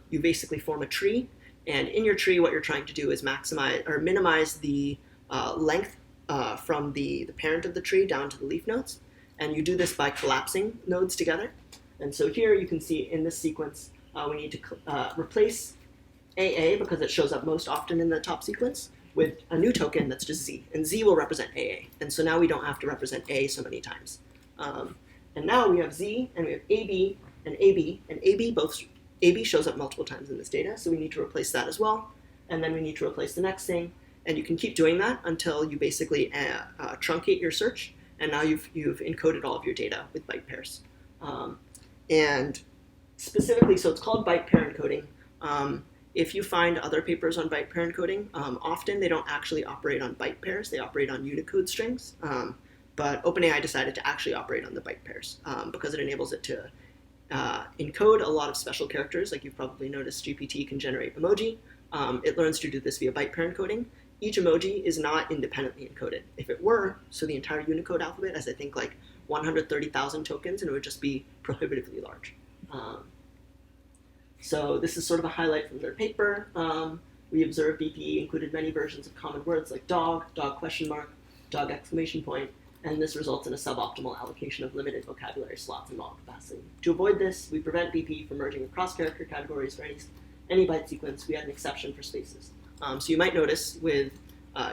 You basically form a tree, and in your tree, what you're trying to do is maximize or minimize the length from the parent of the tree down to the leaf nodes. And you do this by collapsing nodes together. And so here you can see in this sequence, we need to replace AA, because it shows up most often in the top sequence, with a new token that's just Z. And Z will represent AA. And so now we don't have to represent A so many times. And now we have Z, and we have AB, and AB, and AB shows up multiple times in this data, so we need to replace that as well. And then we need to replace the next thing. And you can keep doing that until you basically truncate your search, and now you've encoded all of your data with byte pairs. And specifically, so it's called byte pair encoding. If you find other papers on byte pair encoding, often they don't actually operate on byte pairs, they operate on Unicode strings. But OpenAI decided to actually operate on the byte pairs because it enables it to encode a lot of special characters. Like you've probably noticed, GPT can generate emoji. It learns to do this via byte pair encoding. Each emoji is not independently encoded. If it were, so the entire Unicode alphabet has, I think, like 130,000 tokens, and it would just be prohibitively large. So this is sort of a highlight from their paper. We observed BPE included many versions of common words like dog, dog question mark, dog exclamation point, and this results in a suboptimal allocation of limited vocabulary slots and model capacity. To avoid this, we prevent BPE from merging across character categories for any byte sequence. We had an exception for spaces. So you might notice with,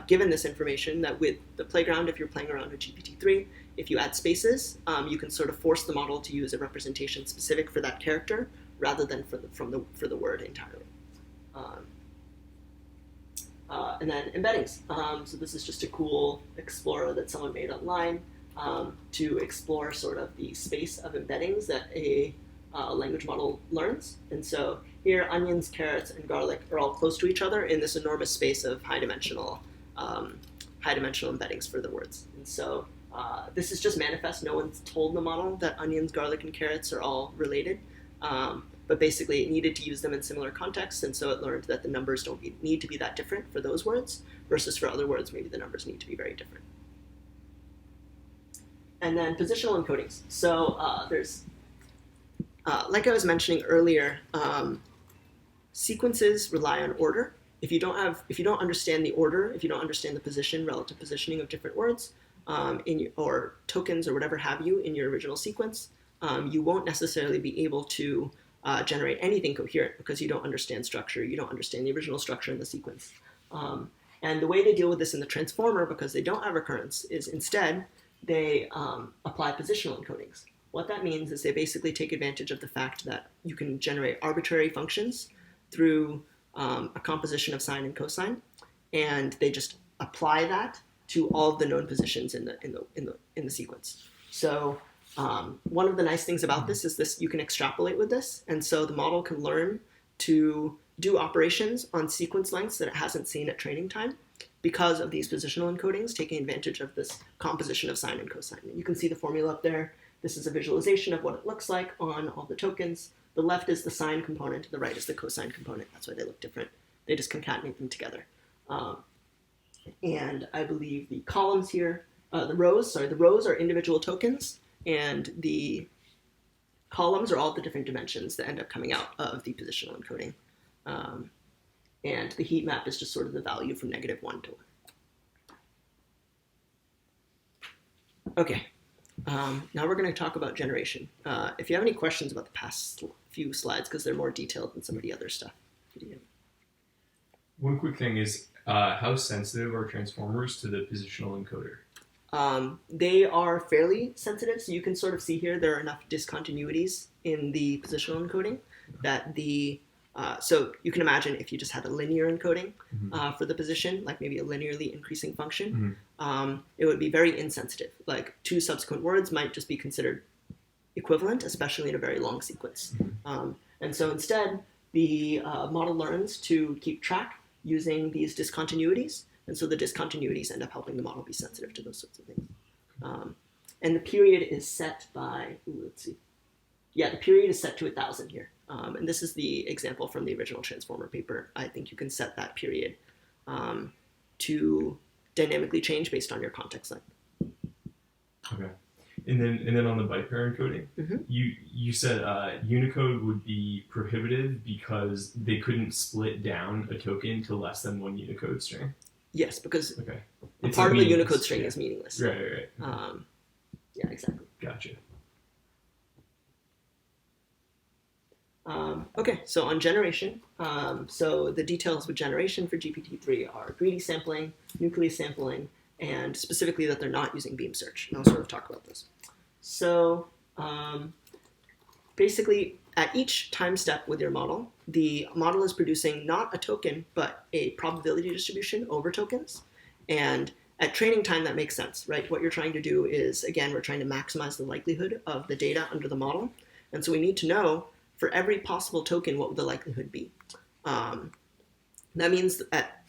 given this information, that with the playground, if you're playing around with GPT-3, if you add spaces, you can sort of force the model to use a representation specific for that character rather than for the word entirely. And then embeddings. So this is just a cool explorer that someone made online to explore sort of the space of embeddings that a language model learns. And so here, onions, carrots, and garlic are all close to each other in this enormous space of high-dimensional embeddings for the words. And so this is just manifest. No one's told the model that onions, garlic, and carrots are all related. But basically, it needed to use them in similar contexts, and so it learned that the numbers don't need to be that different for those words, versus for other words, maybe the numbers need to be very different. And then positional encodings. So there's, like I was mentioning earlier, sequences rely on order. If you don't understand the order, if you don't understand the position, relative positioning of different words, or tokens or whatever have you in your original sequence, you won't necessarily be able to generate anything coherent because you don't understand structure, you don't understand the original structure in the sequence. And the way they deal with this in the transformer, because they don't have recurrence, is instead they apply positional encodings. What that means is they basically take advantage of the fact that you can generate arbitrary functions through a composition of sine and cosine, and they just apply that to all of the known positions in the sequence. So one of the nice things about this is you can extrapolate with this, and so the model can learn to do operations on sequence lengths that it hasn't seen at training time because of these positional encodings, taking advantage of this composition of sine and cosine. And you can see the formula up there. This is a visualization of what it looks like on all the tokens. The left is the sine component, the right is the cosine component. That's why they look different. They just concatenate them together. And I believe the columns here, the rows are individual tokens, and the columns are all the different dimensions that end up coming out of the positional encoding. And the heat map is just sort of the value from -1 to 1. Okay, now we're going to talk about generation. If you have any questions about the past few slides, because they're more detailed than some of the other stuff. One quick thing is, how sensitive are transformers to the positional encoder? They are fairly sensitive, so you can sort of see here there are enough discontinuities in the positional encoding that so you can imagine if you just had a linear encoding for the position, like maybe a linearly increasing function, it would be very insensitive. Like 2 subsequent words might just be considered equivalent, especially in a very long sequence. And so instead, the model learns to keep track using these discontinuities, and so the discontinuities end up helping the model be sensitive to those sorts of things. And the period is set by, let's see. Yeah, the period is set to 1,000 here. And this is the example from the original transformer paper. I think you can set that period to dynamically change based on your context length. Okay. And then on the byte pair encoding, you said Unicode would be prohibitive because they couldn't split down a token to less than one Unicode string. Yes, because Okay. a part of a Unicode string is meaningless. Right. Yeah, exactly. Gotcha. Okay, so on generation, so the details with generation for GPT-3 are greedy sampling, nucleus sampling, and specifically that they're not using beam search. And I'll sort of talk about this. So basically, at each time step with your model, the model is producing not a token, but a probability distribution over tokens. And at training time, that makes sense, right? What you're trying to do is, again, we're trying to maximize the likelihood of the data under the model. And so we need to know for every possible token, what would the likelihood be? That means at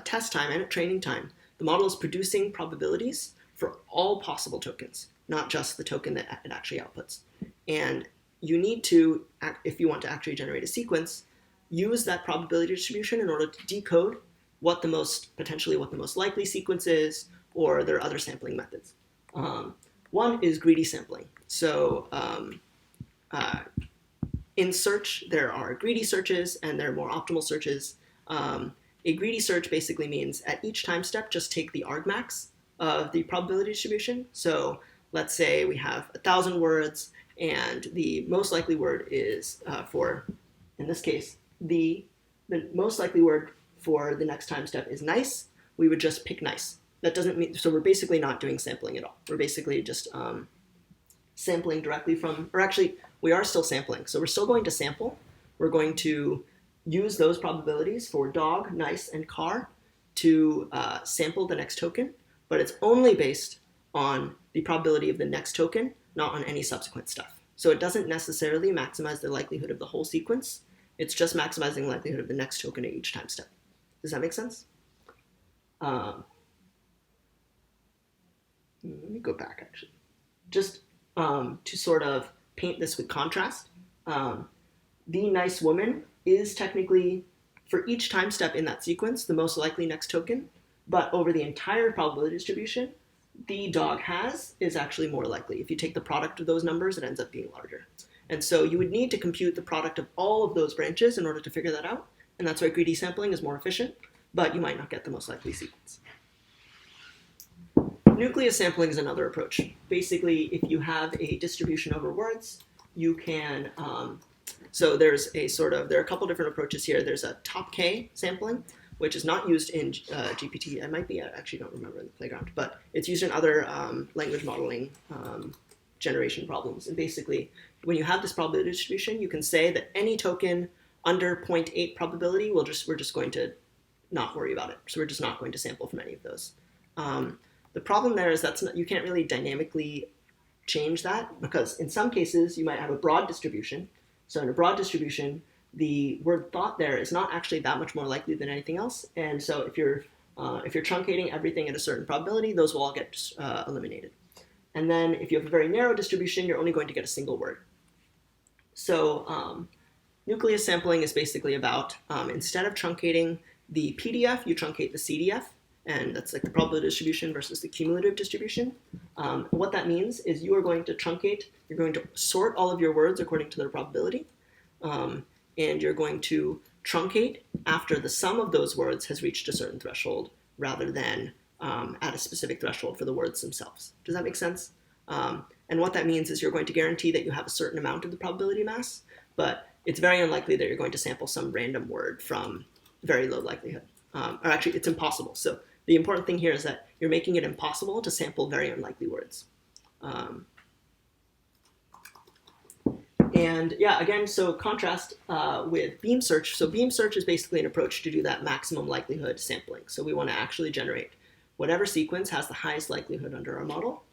test time and at training time, the model is producing probabilities for all possible tokens, not just the token that it actually outputs. And you need to, if you want to actually generate a sequence, use that probability distribution in order to decode potentially what the most likely sequence is, or there are other sampling methods. One is greedy sampling. So in search, there are greedy searches and there are more optimal searches. A greedy search basically means at each time step, just take the argmax of the probability distribution. So let's say we have 1,000 words and the most likely word is in this case, the most likely word for the next time step is nice. We would just pick nice. That doesn't mean, so we're basically not doing sampling at all. We're basically just sampling directly from, or actually, we are still sampling. So we're still going to sample. We're going to use those probabilities for dog, nice, and car to sample the next token, but it's only based on the probability of the next token, not on any subsequent stuff. So it doesn't necessarily maximize the likelihood of the whole sequence. It's just maximizing the likelihood of the next token at each time step. Does that make sense? Let me go back, actually. Just to sort of paint this with contrast, the nice woman is technically, for each time step in that sequence, the most likely next token, but over the entire probability distribution, the dog is actually more likely. If you take the product of those numbers, it ends up being larger. And so you would need to compute the product of all of those branches in order to figure that out, and that's why greedy sampling is more efficient, but you might not get the most likely sequence. Nucleus sampling is another approach. Basically, if you have a distribution over words, you can, so there are a couple different approaches here. There's a top K sampling, which is not used in GPT. It might be, I actually don't remember in the playground, but it's used in other language modeling generation problems. And basically, when you have this probability distribution, you can say that any token under 0.8 probability, we're just going to not worry about it. So we're just not going to sample from any of those. The problem there is you can't really dynamically change that, because in some cases you might have a broad distribution. So in a broad distribution, the word thought there is not actually that much more likely than anything else. And so if you're truncating everything at a certain probability, those will all get eliminated. And then if you have a very narrow distribution, you're only going to get a single word. So nucleus sampling is basically about, instead of truncating the PDF, you truncate the CDF. And that's like the probability distribution versus the cumulative distribution. What that means is you are going to truncate, you're going to sort all of your words according to their probability, and you're going to truncate after the sum of those words has reached a certain threshold, rather than at a specific threshold for the words themselves. Does that make sense? And what that means is you're going to guarantee that you have a certain amount of the probability mass, but it's very unlikely that you're going to sample some random word from very low likelihood. Or actually, it's impossible. So the important thing here is that you're making it impossible to sample very unlikely words. And yeah, again, so contrast with beam search. So beam search is basically an approach to do that maximum likelihood sampling. So we want to actually generate whatever sequence has the highest likelihood under our model.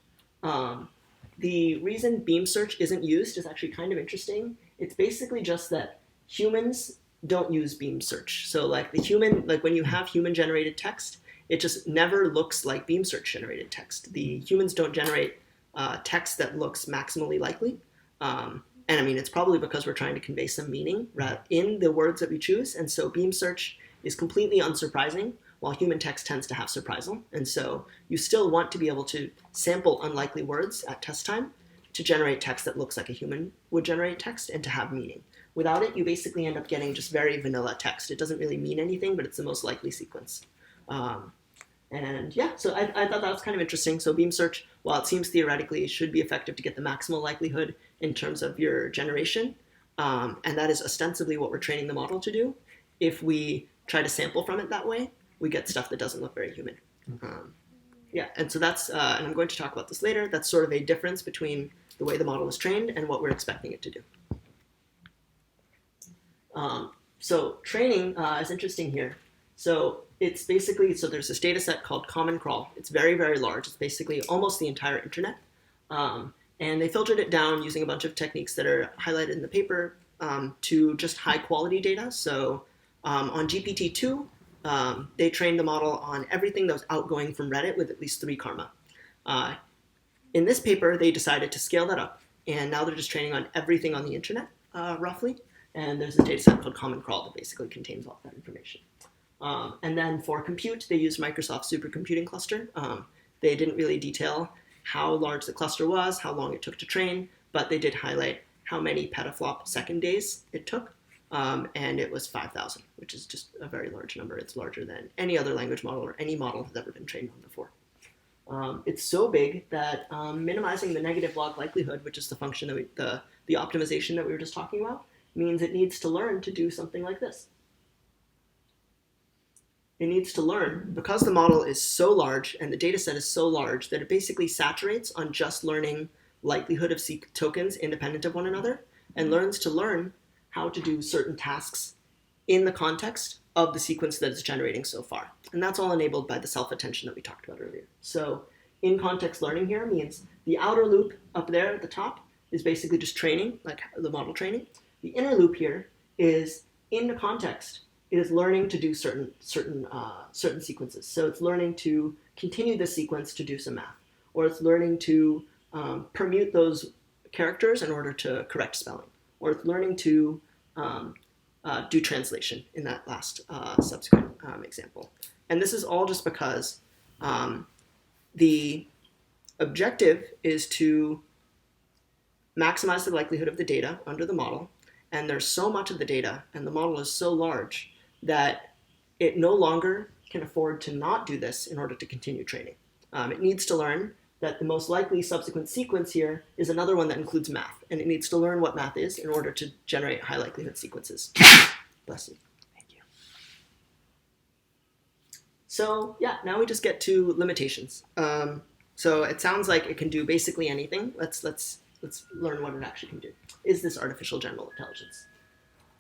The reason beam search isn't used is actually kind of interesting. It's basically just that humans don't use beam search. So like when you have human generated text, it just never looks like beam search generated text. The humans don't generate text that looks maximally likely. And I mean, it's probably because we're trying to convey some meaning in the words that we choose. And so beam search is completely unsurprising while human text tends to have surprisal. And so you still want to be able to sample unlikely words at test time to generate text that looks like a human would generate text and to have meaning. Without it, you basically end up getting just very vanilla text. It doesn't really mean anything, but it's the most likely sequence. And yeah, so I thought that was kind of interesting. So beam search, while it seems theoretically should be effective to get the maximal likelihood in terms of your generation, and that is ostensibly what we're training the model to do, if we try to sample from it that way, we get stuff that doesn't look very human. Yeah, and so that's, and I'm going to talk about this later, that's sort of a difference between the way the model was trained and what we're expecting it to do. So training is interesting here. So it's basically, so there's this data set called Common Crawl. It's very, very large. It's basically almost the entire internet. And they filtered it down using a bunch of techniques that are highlighted in the paper to just high quality data. So on GPT-2, they trained the model on everything that was outgoing from Reddit with at least 3 karma. In this paper, they decided to scale that up. And now they're just training on everything on the internet, roughly. And there's a data set called Common Crawl that basically contains all of that information. And then for compute, they used Microsoft Supercomputing Cluster. They didn't really detail how large the cluster was, how long it took to train, but they did highlight how many petaflop second days it took. And it was 5,000, which is just a very large number. It's larger than any other language model or any model has ever been trained on before. It's so big that minimizing the negative log likelihood, which is the function that the optimization that we were just talking about, means it needs to learn to do something like this. It needs to learn, because the model is so large and the data set is so large, that it basically saturates on just learning likelihood of tokens independent of one another, and learns to learn how to do certain tasks in the context of the sequence that it's generating so far. And that's all enabled by the self-attention that we talked about earlier. So in-context learning here means the outer loop up there at the top is basically just training, like the model training. The inner loop here is in the context. It is learning to do certain sequences. So it's learning to continue the sequence to do some math, or it's learning to permute those characters in order to correct spelling, or it's learning to do translation in that last subsequent example. And this is all just because the objective is to maximize the likelihood of the data under the model. And there's so much of the data, and the model is so large that it no longer can afford to not do this in order to continue training. It needs to learn that the most likely subsequent sequence here is another one that includes math, and it needs to learn what math is in order to generate high likelihood sequences. Bless you. Thank you. So yeah, now we just get to limitations. So it sounds like it can do basically anything. Let's learn what it actually can do. Is this artificial general intelligence?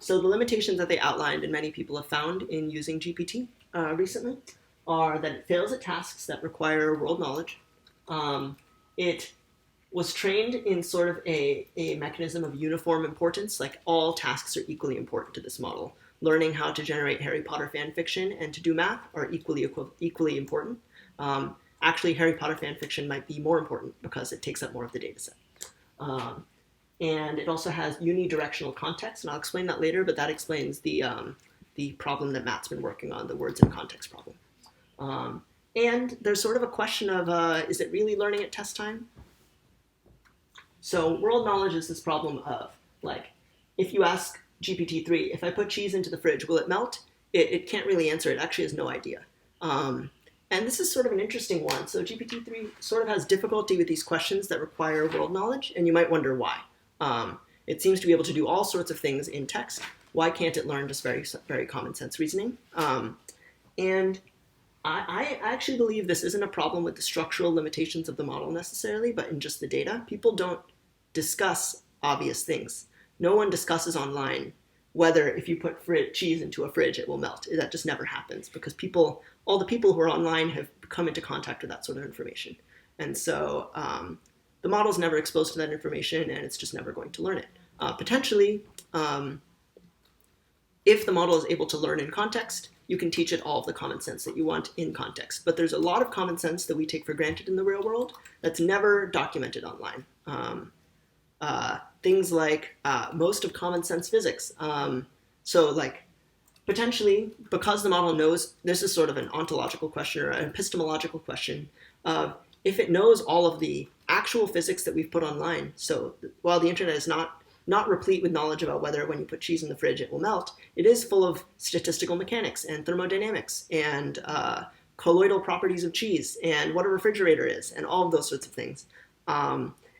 So the limitations that they outlined and many people have found in using GPT recently are that it fails at tasks that require world knowledge. It was trained in sort of a mechanism of uniform importance, like all tasks are equally important to this model. Learning how to generate Harry Potter fan fiction and to do math are equally important. Actually, Harry Potter fan fiction might be more important because it takes up more of the data set. And it also has unidirectional context, and I'll explain that later, but that explains the problem that Matt's been working on, the words in context problem. And there's sort of a question of, is it really learning at test time? So world knowledge is this problem of, like, if you ask GPT-3, if I put cheese into the fridge, will it melt? It can't really answer. It actually has no idea. And this is sort of an interesting one. So GPT-3 sort of has difficulty with these questions that require world knowledge, and you might wonder why. It seems to be able to do all sorts of things in text. Why can't it learn just very, very common sense reasoning? And I actually believe this isn't a problem with the structural limitations of the model necessarily, but in just the data. People don't discuss obvious things. No one discusses online whether if you put cheese into a fridge, it will melt. That just never happens because all the people who are online have come into contact with that sort of information. And so the model's never exposed to that information, and it's just never going to learn it. Potentially, if the model is able to learn in context, you can teach it all of the common sense that you want in context. But there's a lot of common sense that we take for granted in the real world that's never documented online. Things like most of common sense physics. So like potentially, because the model knows, this is sort of an ontological question or an epistemological question of if it knows all of the actual physics that we've put online. So while the internet is not replete with knowledge about whether when you put cheese in the fridge it will melt, it is full of statistical mechanics and thermodynamics and colloidal properties of cheese and what a refrigerator is and all of those sorts of things.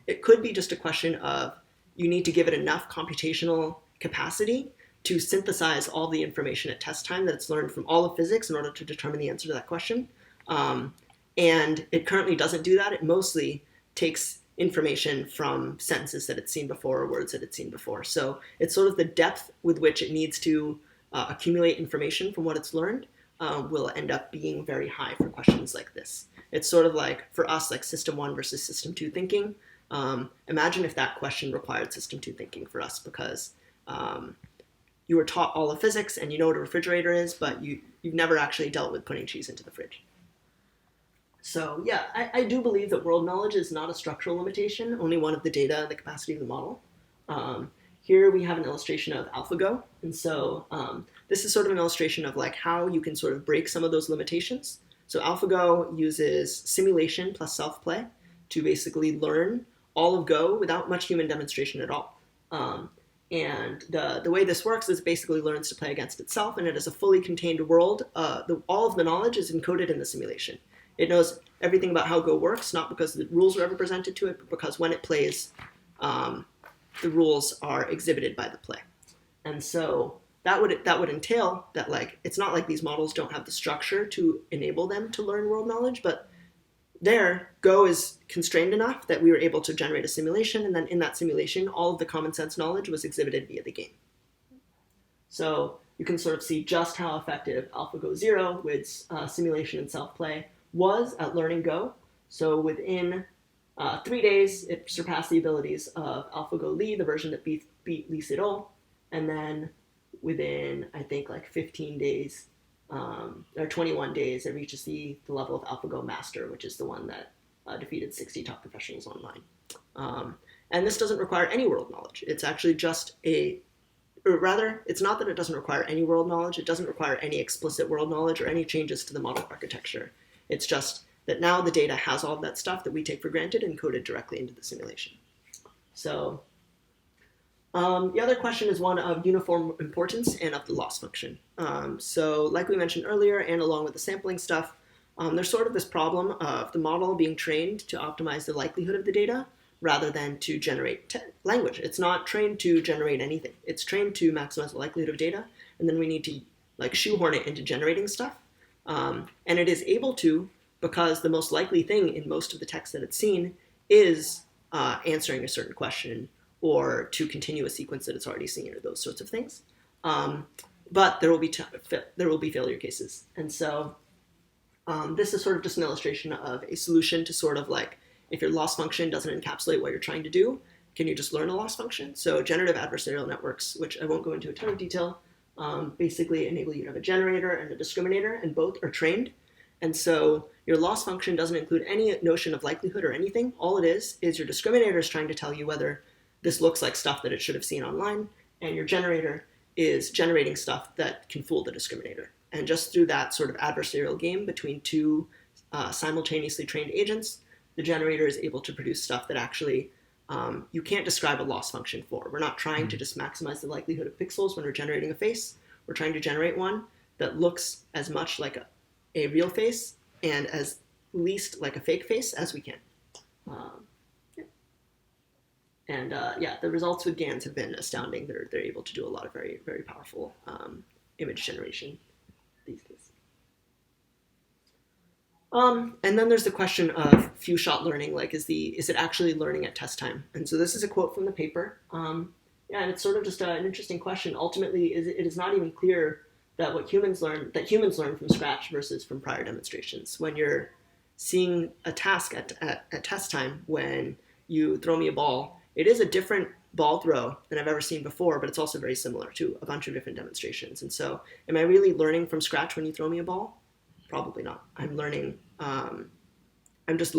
It could be just a question of you need to give it enough computational capacity to synthesize all the information at test time that it's learned from all of physics in order to determine the answer to that question. And it currently doesn't do that. It mostly takes information from sentences that it's seen before or words that it's seen before. So it's sort of the depth with which it needs to accumulate information from what it's learned will end up being very high for questions like this. It's sort of like, for us, like system 1 versus system 2 thinking. Imagine if that question required system 2 thinking for us, because you were taught all of physics and you know what a refrigerator is, but you've never actually dealt with putting cheese into the fridge. So yeah, I do believe that world knowledge is not a structural limitation, only one of the data and the capacity of the model. Here we have an illustration of AlphaGo. And so this is sort of an illustration of like how you can sort of break some of those limitations. So AlphaGo uses simulation plus self-play to basically learn all of Go without much human demonstration at all. And the way this works is it basically learns to play against itself, and it is a fully contained world. All of the knowledge is encoded in the simulation. It knows everything about how Go works, not because the rules are ever presented to it, but because when it plays, the rules are exhibited by the play. And so that would entail that, like, it's not like these models don't have the structure to enable them to learn world knowledge, but there, Go is constrained enough that we were able to generate a simulation, and then in that simulation, all of the common sense knowledge was exhibited via the game. So you can sort of see just how effective AlphaGo 0 with simulation and self-play was at learning Go. So within 3 days, it surpassed the abilities of AlphaGo Lee, the version that beat Lee Sedol, and then within, I think, like 15 days, or 21 days, it reaches the level of AlphaGo Master, which is the one that defeated 60 top professionals online. And this doesn't require any world knowledge. It's actually just or rather, it's not that it doesn't require any world knowledge. It doesn't require any explicit world knowledge or any changes to the model architecture. It's just that now the data has all of that stuff that we take for granted encoded directly into the simulation. So the other question is one of uniform importance and of the loss function. So like we mentioned earlier, and along with the sampling stuff, there's sort of this problem of the model being trained to optimize the likelihood of the data rather than to generate language. It's not trained to generate anything. It's trained to maximize the likelihood of data, and then we need to like shoehorn it into generating stuff. And it is able to, because the most likely thing in most of the text that it's seen is answering a certain question or to continue a sequence that it's already seen, or those sorts of things. But there will be failure cases. And so this is sort of just an illustration of a solution to sort of like, if your loss function doesn't encapsulate what you're trying to do, can you just learn a loss function? So generative adversarial networks, which I won't go into a ton of detail, basically enable you to have a generator and a discriminator, and both are trained. And so your loss function doesn't include any notion of likelihood or anything. All it is your discriminator is trying to tell you whether this looks like stuff that it should have seen online, and your generator is generating stuff that can fool the discriminator. And just through that sort of adversarial game between two simultaneously trained agents, the generator is able to produce stuff that actually you can't describe a loss function for. We're not trying to just maximize the likelihood of pixels when we're generating a face. We're trying to generate one that looks as much like a real face and as least like a fake face as we can. Yeah, the results with GANs have been astounding. They're able to do a lot of very, very powerful image generation these days. And then there's the question of few-shot learning, like is it actually learning at test time? And so this is a quote from the paper. And it's sort of just an interesting question. Ultimately, it is not even clear that humans learn from scratch versus from prior demonstrations. When you're seeing a task at test time, when you throw me a ball, it is a different ball throw than I've ever seen before, but it's also very similar to a bunch of different demonstrations. And so am I really learning from scratch when you throw me a ball? Probably not. I'm learning, I'm just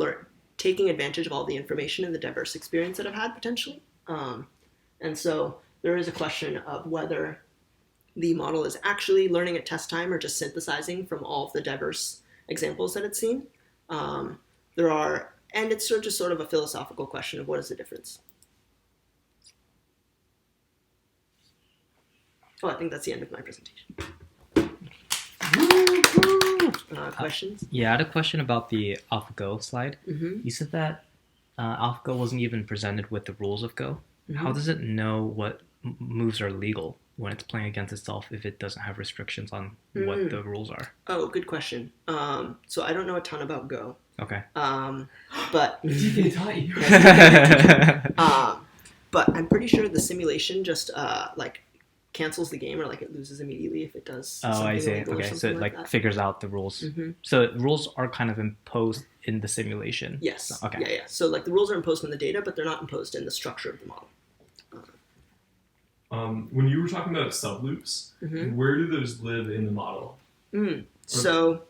taking advantage of all the information and the diverse experience that I've had potentially. And so there is a question of whether the model is actually learning at test time or just synthesizing from all of the diverse examples that it's seen. And it's just sort of a philosophical question of what is the difference. Oh, I think that's the end of my presentation. Questions? Yeah, I had a question about the AlphaGo slide. Mm-hmm. You said that AlphaGo wasn't even presented with the rules of Go. Mm-hmm. How does it know what moves are legal when it's playing against itself if it doesn't have restrictions on what the rules are? Oh, good question. So I don't know a ton about Go. Okay. But they taught you. But I'm pretty sure the simulation just cancels the game, or like it loses immediately if it does. Oh, I see. Okay, so it like figures out the rules. Mm-hmm. So rules are kind of imposed in the simulation. Yes. Okay. Yeah. So like the rules are imposed in the data, but they're not imposed in the structure of the model. When you were talking about subloops, where do those live in the model? So,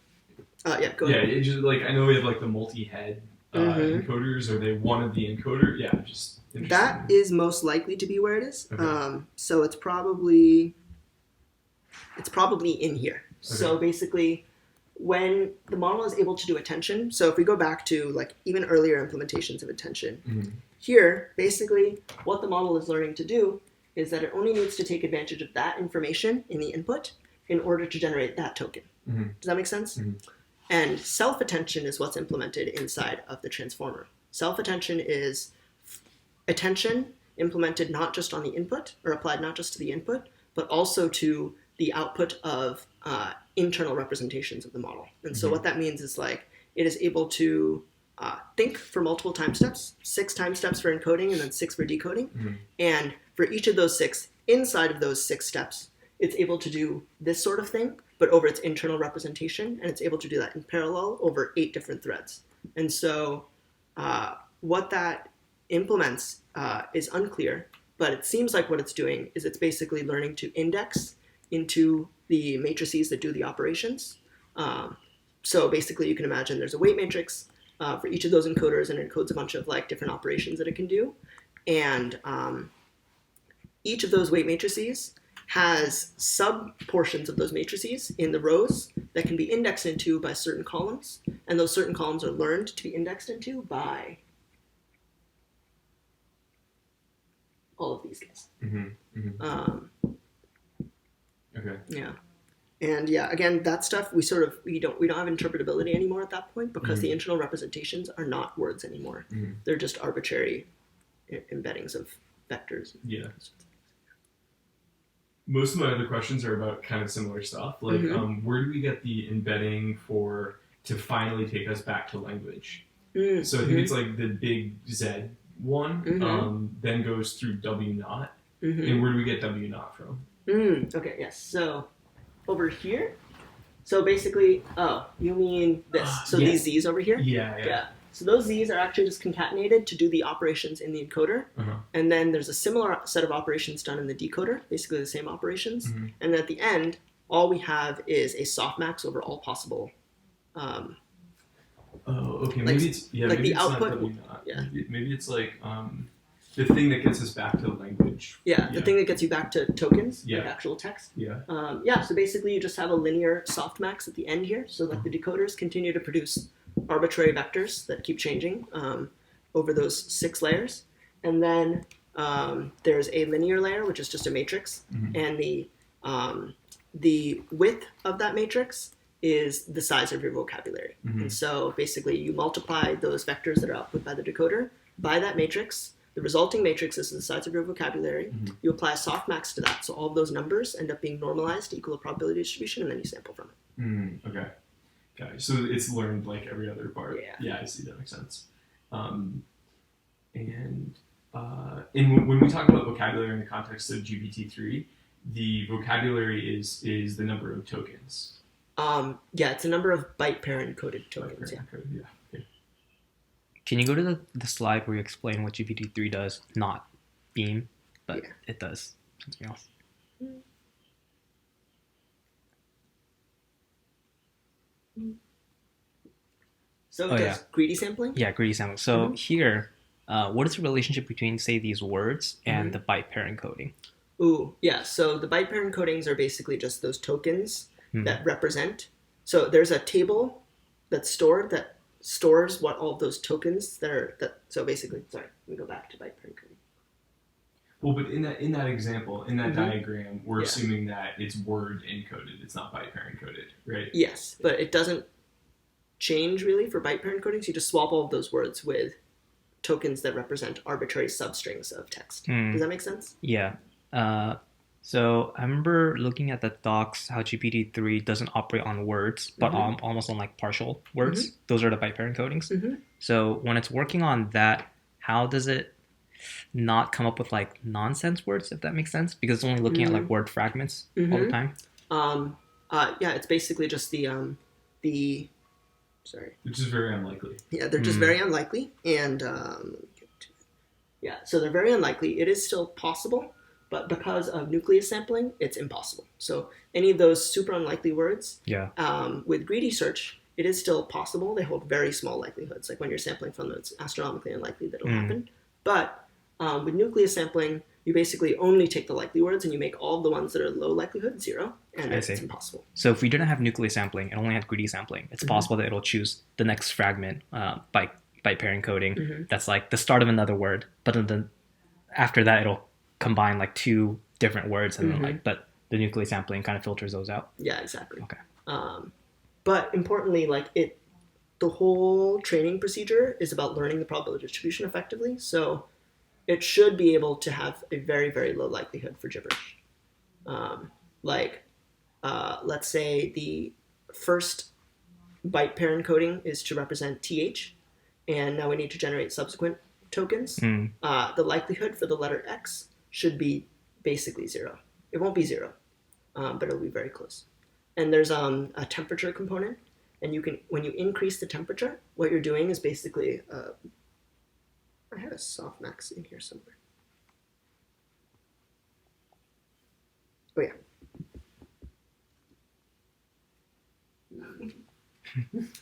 go ahead. Yeah, it's just like I know we have like the multi-head encoders. Are they one of the encoder? Yeah, just that is most likely to be where it is. Okay. So it's probably in here. Okay. So basically, when the model is able to do attention, so if we go back to like even earlier implementations of attention, here basically what the model is learning to do is that it only needs to take advantage of that information in the input in order to generate that token. Does that make sense? And self-attention is what's implemented inside of the transformer. Self-attention is attention implemented not just on the input, or applied not just to the input, but also to the output of internal representations of the model. And so what that means is like it is able to think for multiple time steps, 6 time steps for encoding and then 6 for decoding. And for each of those 6, inside of those 6 steps, it's able to do this sort of thing, but over its internal representation, and it's able to do that in parallel over 8 different threads. And so what that implements is unclear, but it seems like what it's doing is it's basically learning to index into the matrices that do the operations. So basically you can imagine there's a weight matrix for each of those encoders, and it encodes a bunch of like different operations that it can do. And each of those weight matrices has sub-portions of those matrices in the rows that can be indexed into by certain columns, and those certain columns are learned to be indexed into by all of these guys. Okay. Yeah. And yeah, again, that stuff we don't have interpretability anymore at that point because the internal representations are not words anymore. They're just arbitrary embeddings of vectors. Yeah. Most of my other questions are about kind of similar stuff. Like, where do we get the embedding to finally take us back to language? So I think it's like the big Z one, then goes through W naught. And where do we get W naught from? Okay, yes. So over here. So basically, you mean this. So these Z's over here? Yeah. So those Z's are actually just concatenated to do the operations in the encoder. And then there's a similar set of operations done in the decoder, basically the same operations. And at the end, all we have is a softmax over all possible. Okay. Like, maybe it's like maybe the it's output. Not W naught. Yeah. Maybe it's like the thing that gets us back to language. Yeah, the thing that gets you back to tokens, like actual text. Yeah. So basically you just have a linear softmax at the end here. So like the decoders continue to produce arbitrary vectors that keep changing over those 6 layers. And then there's a linear layer, which is just a matrix. And the width of that matrix is the size of your vocabulary. And so basically you multiply those vectors that are output by the decoder by that matrix. The resulting matrix is the size of your vocabulary. You apply a softmax to that. So all of those numbers end up being normalized to equal a probability distribution, and then you sample from it. Okay. So it's learned like every other part. Yeah, I see. That makes sense. And when we talk about vocabulary in the context of GPT-3, the vocabulary is the number of tokens. It's a number of byte pair encoded tokens. Okay. Can you go to the slide where you explain what GPT-3 does? Not beam, but it does something else. So it does greedy sampling? Yeah, greedy sampling. So here, what is the relationship between, say, these words and the byte pair encoding? Ooh, yeah. So the byte pair encodings are basically just those tokens Hmm. that represent. So there's a table that's stored that stores what all of those tokens that are that. So basically, sorry, let me go back to byte pair encoding. Well, but in that example, in that Mhm. diagram, we're Yeah. assuming that it's word encoded. It's not byte pair encoded, right? Yes, but it doesn't change really for byte pair encodings. You just swap all of those words with tokens that represent arbitrary substrings of text. Hmm. Does that make sense? Yeah. So I remember looking at the docs how GPT-3 doesn't operate on words, but almost on like partial words. Those are the byte pair encodings. So when it's working on that, how does it not come up with like nonsense words, if that makes sense? Because it's only looking at like word fragments all the time. Yeah, it's basically just the sorry. Which is very unlikely. Yeah, they're just very unlikely, and yeah, so they're very unlikely. It is still possible, but because of nucleus sampling, it's impossible. So any of those super unlikely words, Yeah. With greedy search, it is still possible. They hold very small likelihoods. Like when you're sampling from them, it's astronomically unlikely that it'll happen. But with nucleus sampling, you basically only take the likely words and you make all the ones that are low likelihood 0, and it's impossible. So if we didn't have nucleus sampling and only had greedy sampling, it's possible that it'll choose the next fragment by pair encoding that's like the start of another word, but then after that it'll combine like two different words, and then like, but the nucleus sampling kind of filters those out. Yeah, exactly. Okay. But importantly, like the whole training procedure is about learning the probability distribution effectively. So it should be able to have a very, very low likelihood for gibberish. Let's say the first byte pair encoding is to represent TH, and now we need to generate subsequent tokens. The likelihood for the letter X should be basically 0. It won't be 0, but it'll be very close. And there's a temperature component, and you can, when you increase the temperature, what you're doing is basically I had a softmax in here somewhere. Oh yeah.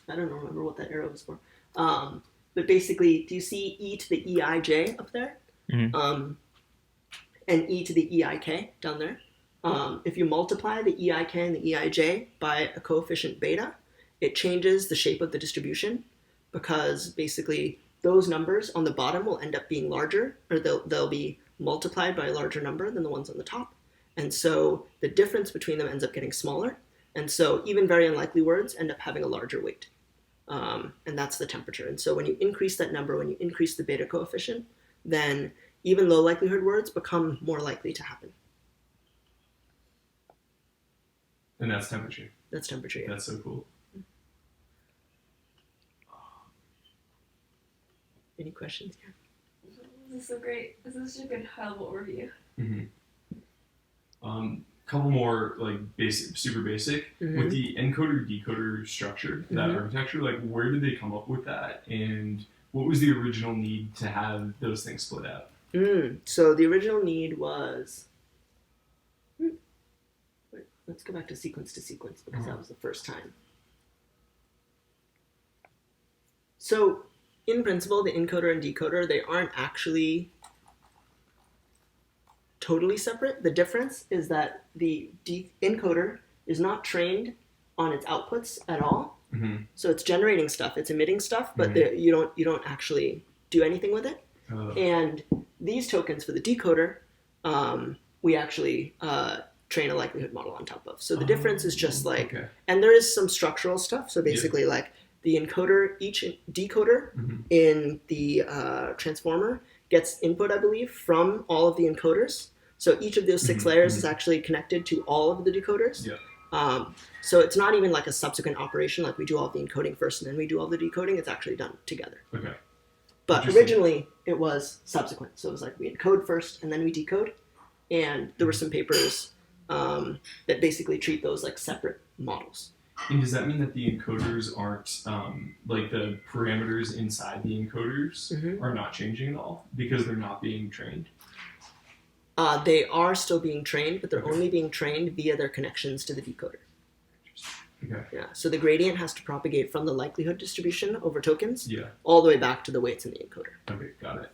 I don't remember what that arrow was for. But basically, do you see e to the EIJ up there? And e to the EIK down there? If you multiply the EIK and the EIJ by a coefficient beta, it changes the shape of the distribution, because basically those numbers on the bottom will end up being larger, or they'll be multiplied by a larger number than the ones on the top. And so the difference between them ends up getting smaller. And so even very unlikely words end up having a larger weight. And that's the temperature. And so when you increase that number, when you increase the beta coefficient, then even low likelihood words become more likely to happen. And that's temperature. That's temperature, yeah. That's so cool. Any questions here? This is so great. This is such a good high-level overview. Couple more like basic, super basic. With the encoder decoder structure, that architecture, like where did they come up with that, and what was the original need to have those things split out? So the original need was, wait, let's go back to sequence, because that was the first time. So in principle, the encoder and decoder, they aren't actually totally separate. The difference is that the encoder is not trained on its outputs at all. So it's generating stuff, it's emitting stuff, but you don't actually do anything with it. And these tokens for the decoder, we actually train a likelihood model on top of. So the difference is just like, and there is some structural stuff. So basically, like the encoder, each decoder in the transformer gets input, I believe, from all of the encoders. So each of those 6 layers is actually connected to all of the decoders. So it's not even like a subsequent operation, like we do all the encoding first and then we do all the decoding. It's actually done together. But originally it was subsequent. So it was like we encode first and then we decode. And there were some papers that basically treat those like separate models. And does that mean that the encoders aren't, like the parameters inside the encoders are not changing at all because they're not being trained? They are still being trained, but they're only being trained via their connections to the decoder. Yeah. So the gradient has to propagate from the likelihood distribution over tokens all the way back to the weights in the encoder. Okay, got it.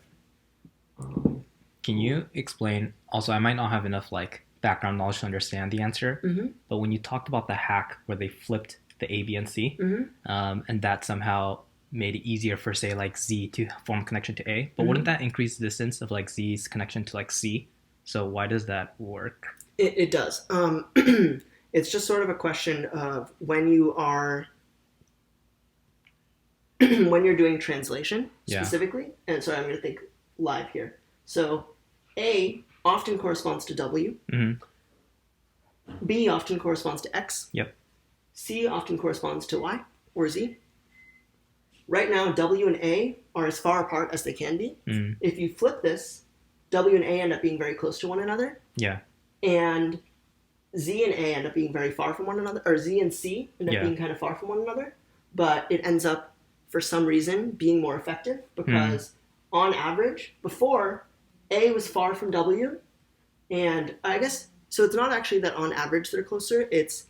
Can you explain? Also, I might not have enough like background knowledge to understand the answer, but when you talked about the hack where they flipped the A, B, and C, and that somehow made it easier for say like Z to form a connection to A, but wouldn't that increase the distance of like Z's connection to like C? So why does that work? It does. It's just sort of a question of when you are when you're doing translation specifically. And so I'm going to think live here. So A often corresponds to W. B often corresponds to X. Yep. C often corresponds to Y or Z. Right now, W and A are as far apart as they can be. If you flip this, W and A end up being very close to one another. Yeah. And Z and A end up being very far from one another, or Z and C end up being kind of far from one another. But it ends up, for some reason, being more effective because on average, before, A was far from W. And I guess, so it's not actually that on average they're closer, it's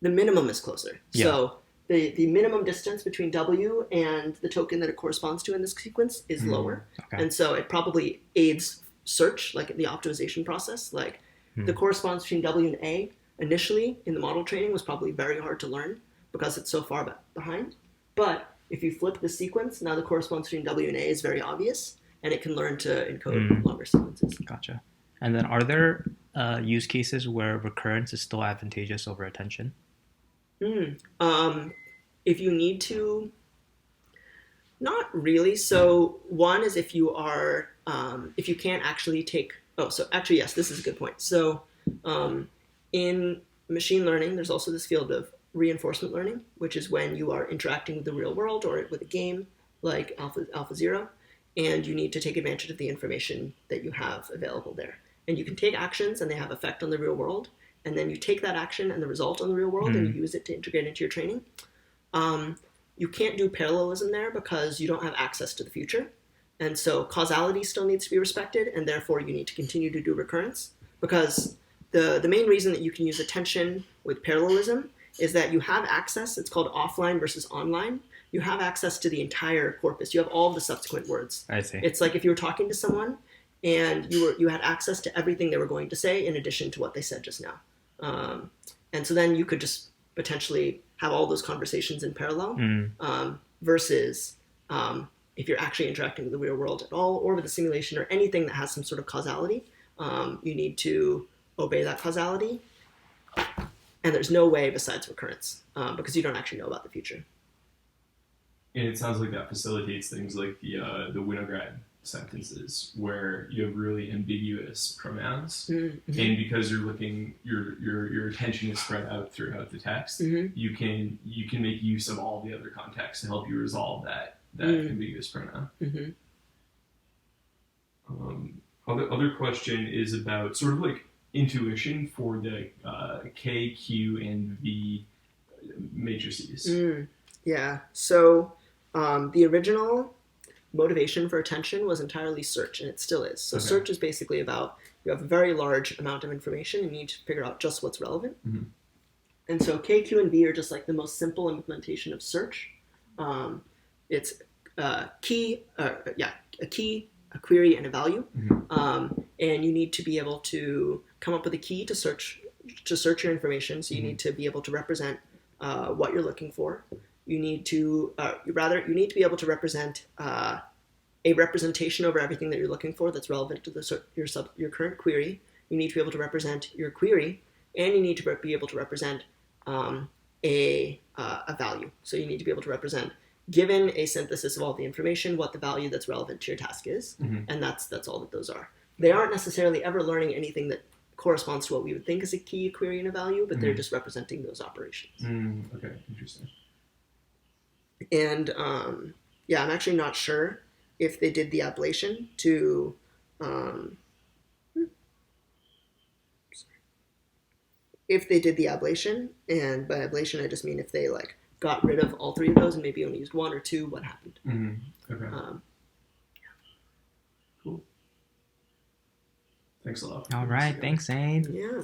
the minimum is closer. Yeah. So the minimum distance between W and the token that it corresponds to in this sequence is lower. Okay. And so it probably aids search, like the optimization process. Like the correspondence between W and A initially in the model training was probably very hard to learn because it's so far behind. But if you flip the sequence, now the correspondence between W and A is very obvious, and it can learn to encode longer sequences. Gotcha. And then are there use cases where recurrence is still advantageous over attention? If you need to, not really. So one is if you are, if you can't actually take, yes, this is a good point. So in machine learning, there's also this field of reinforcement learning, which is when you are interacting with the real world or with a game like AlphaZero, and you need to take advantage of the information that you have available there. And you can take actions and they have effect on the real world. And then you take that action and the result on the real world and you use it to integrate into your training. You can't do parallelism there because you don't have access to the future. And so causality still needs to be respected, and therefore you need to continue to do recurrence. Because the main reason that you can use attention with parallelism is that you have access, it's called offline versus online. You have access to the entire corpus. You have all of the subsequent words. I see. It's like if you were talking to someone and you had access to everything they were going to say in addition to what they said just now. And so then you could just potentially have all those conversations in parallel versus if you're actually interacting with the real world at all or with a simulation or anything that has some sort of causality, you need to obey that causality. And there's no way besides recurrence because you don't actually know about the future. And it sounds like that facilitates things like the Winograd sentences where you have really ambiguous pronouns, and because you're looking, your attention is spread out throughout the text. You can make use of all the other context to help you resolve that ambiguous pronoun. Other question is about sort of like intuition for the K, Q, and V matrices. Yeah. So the original motivation for attention was entirely search, and it still is. So search is basically about you have a very large amount of information and you need to figure out just what's relevant. And so K, Q, and V are just like the most simple implementation of search. It's a key, a query, and a value. And you need to be able to come up with a key to search your information. So you need to be able to represent what you're looking for. You need to be able to represent a representation over everything that you're looking for that's relevant to your current query. You need to be able to represent your query, and you need to be able to represent a value. So you need to be able to represent, given a synthesis of all the information, what the value that's relevant to your task is, and that's all that those are. They aren't necessarily ever learning anything that corresponds to what we would think is a key, a query, and a value, but they're just representing those operations. Okay, interesting. And I'm actually not sure if they did the ablation to if they did the ablation, and by ablation I just mean if they like got rid of all three of those and maybe only used one or two, what happened. Okay. Cool. Thanks a lot. All right, thanks, Zain. Yeah.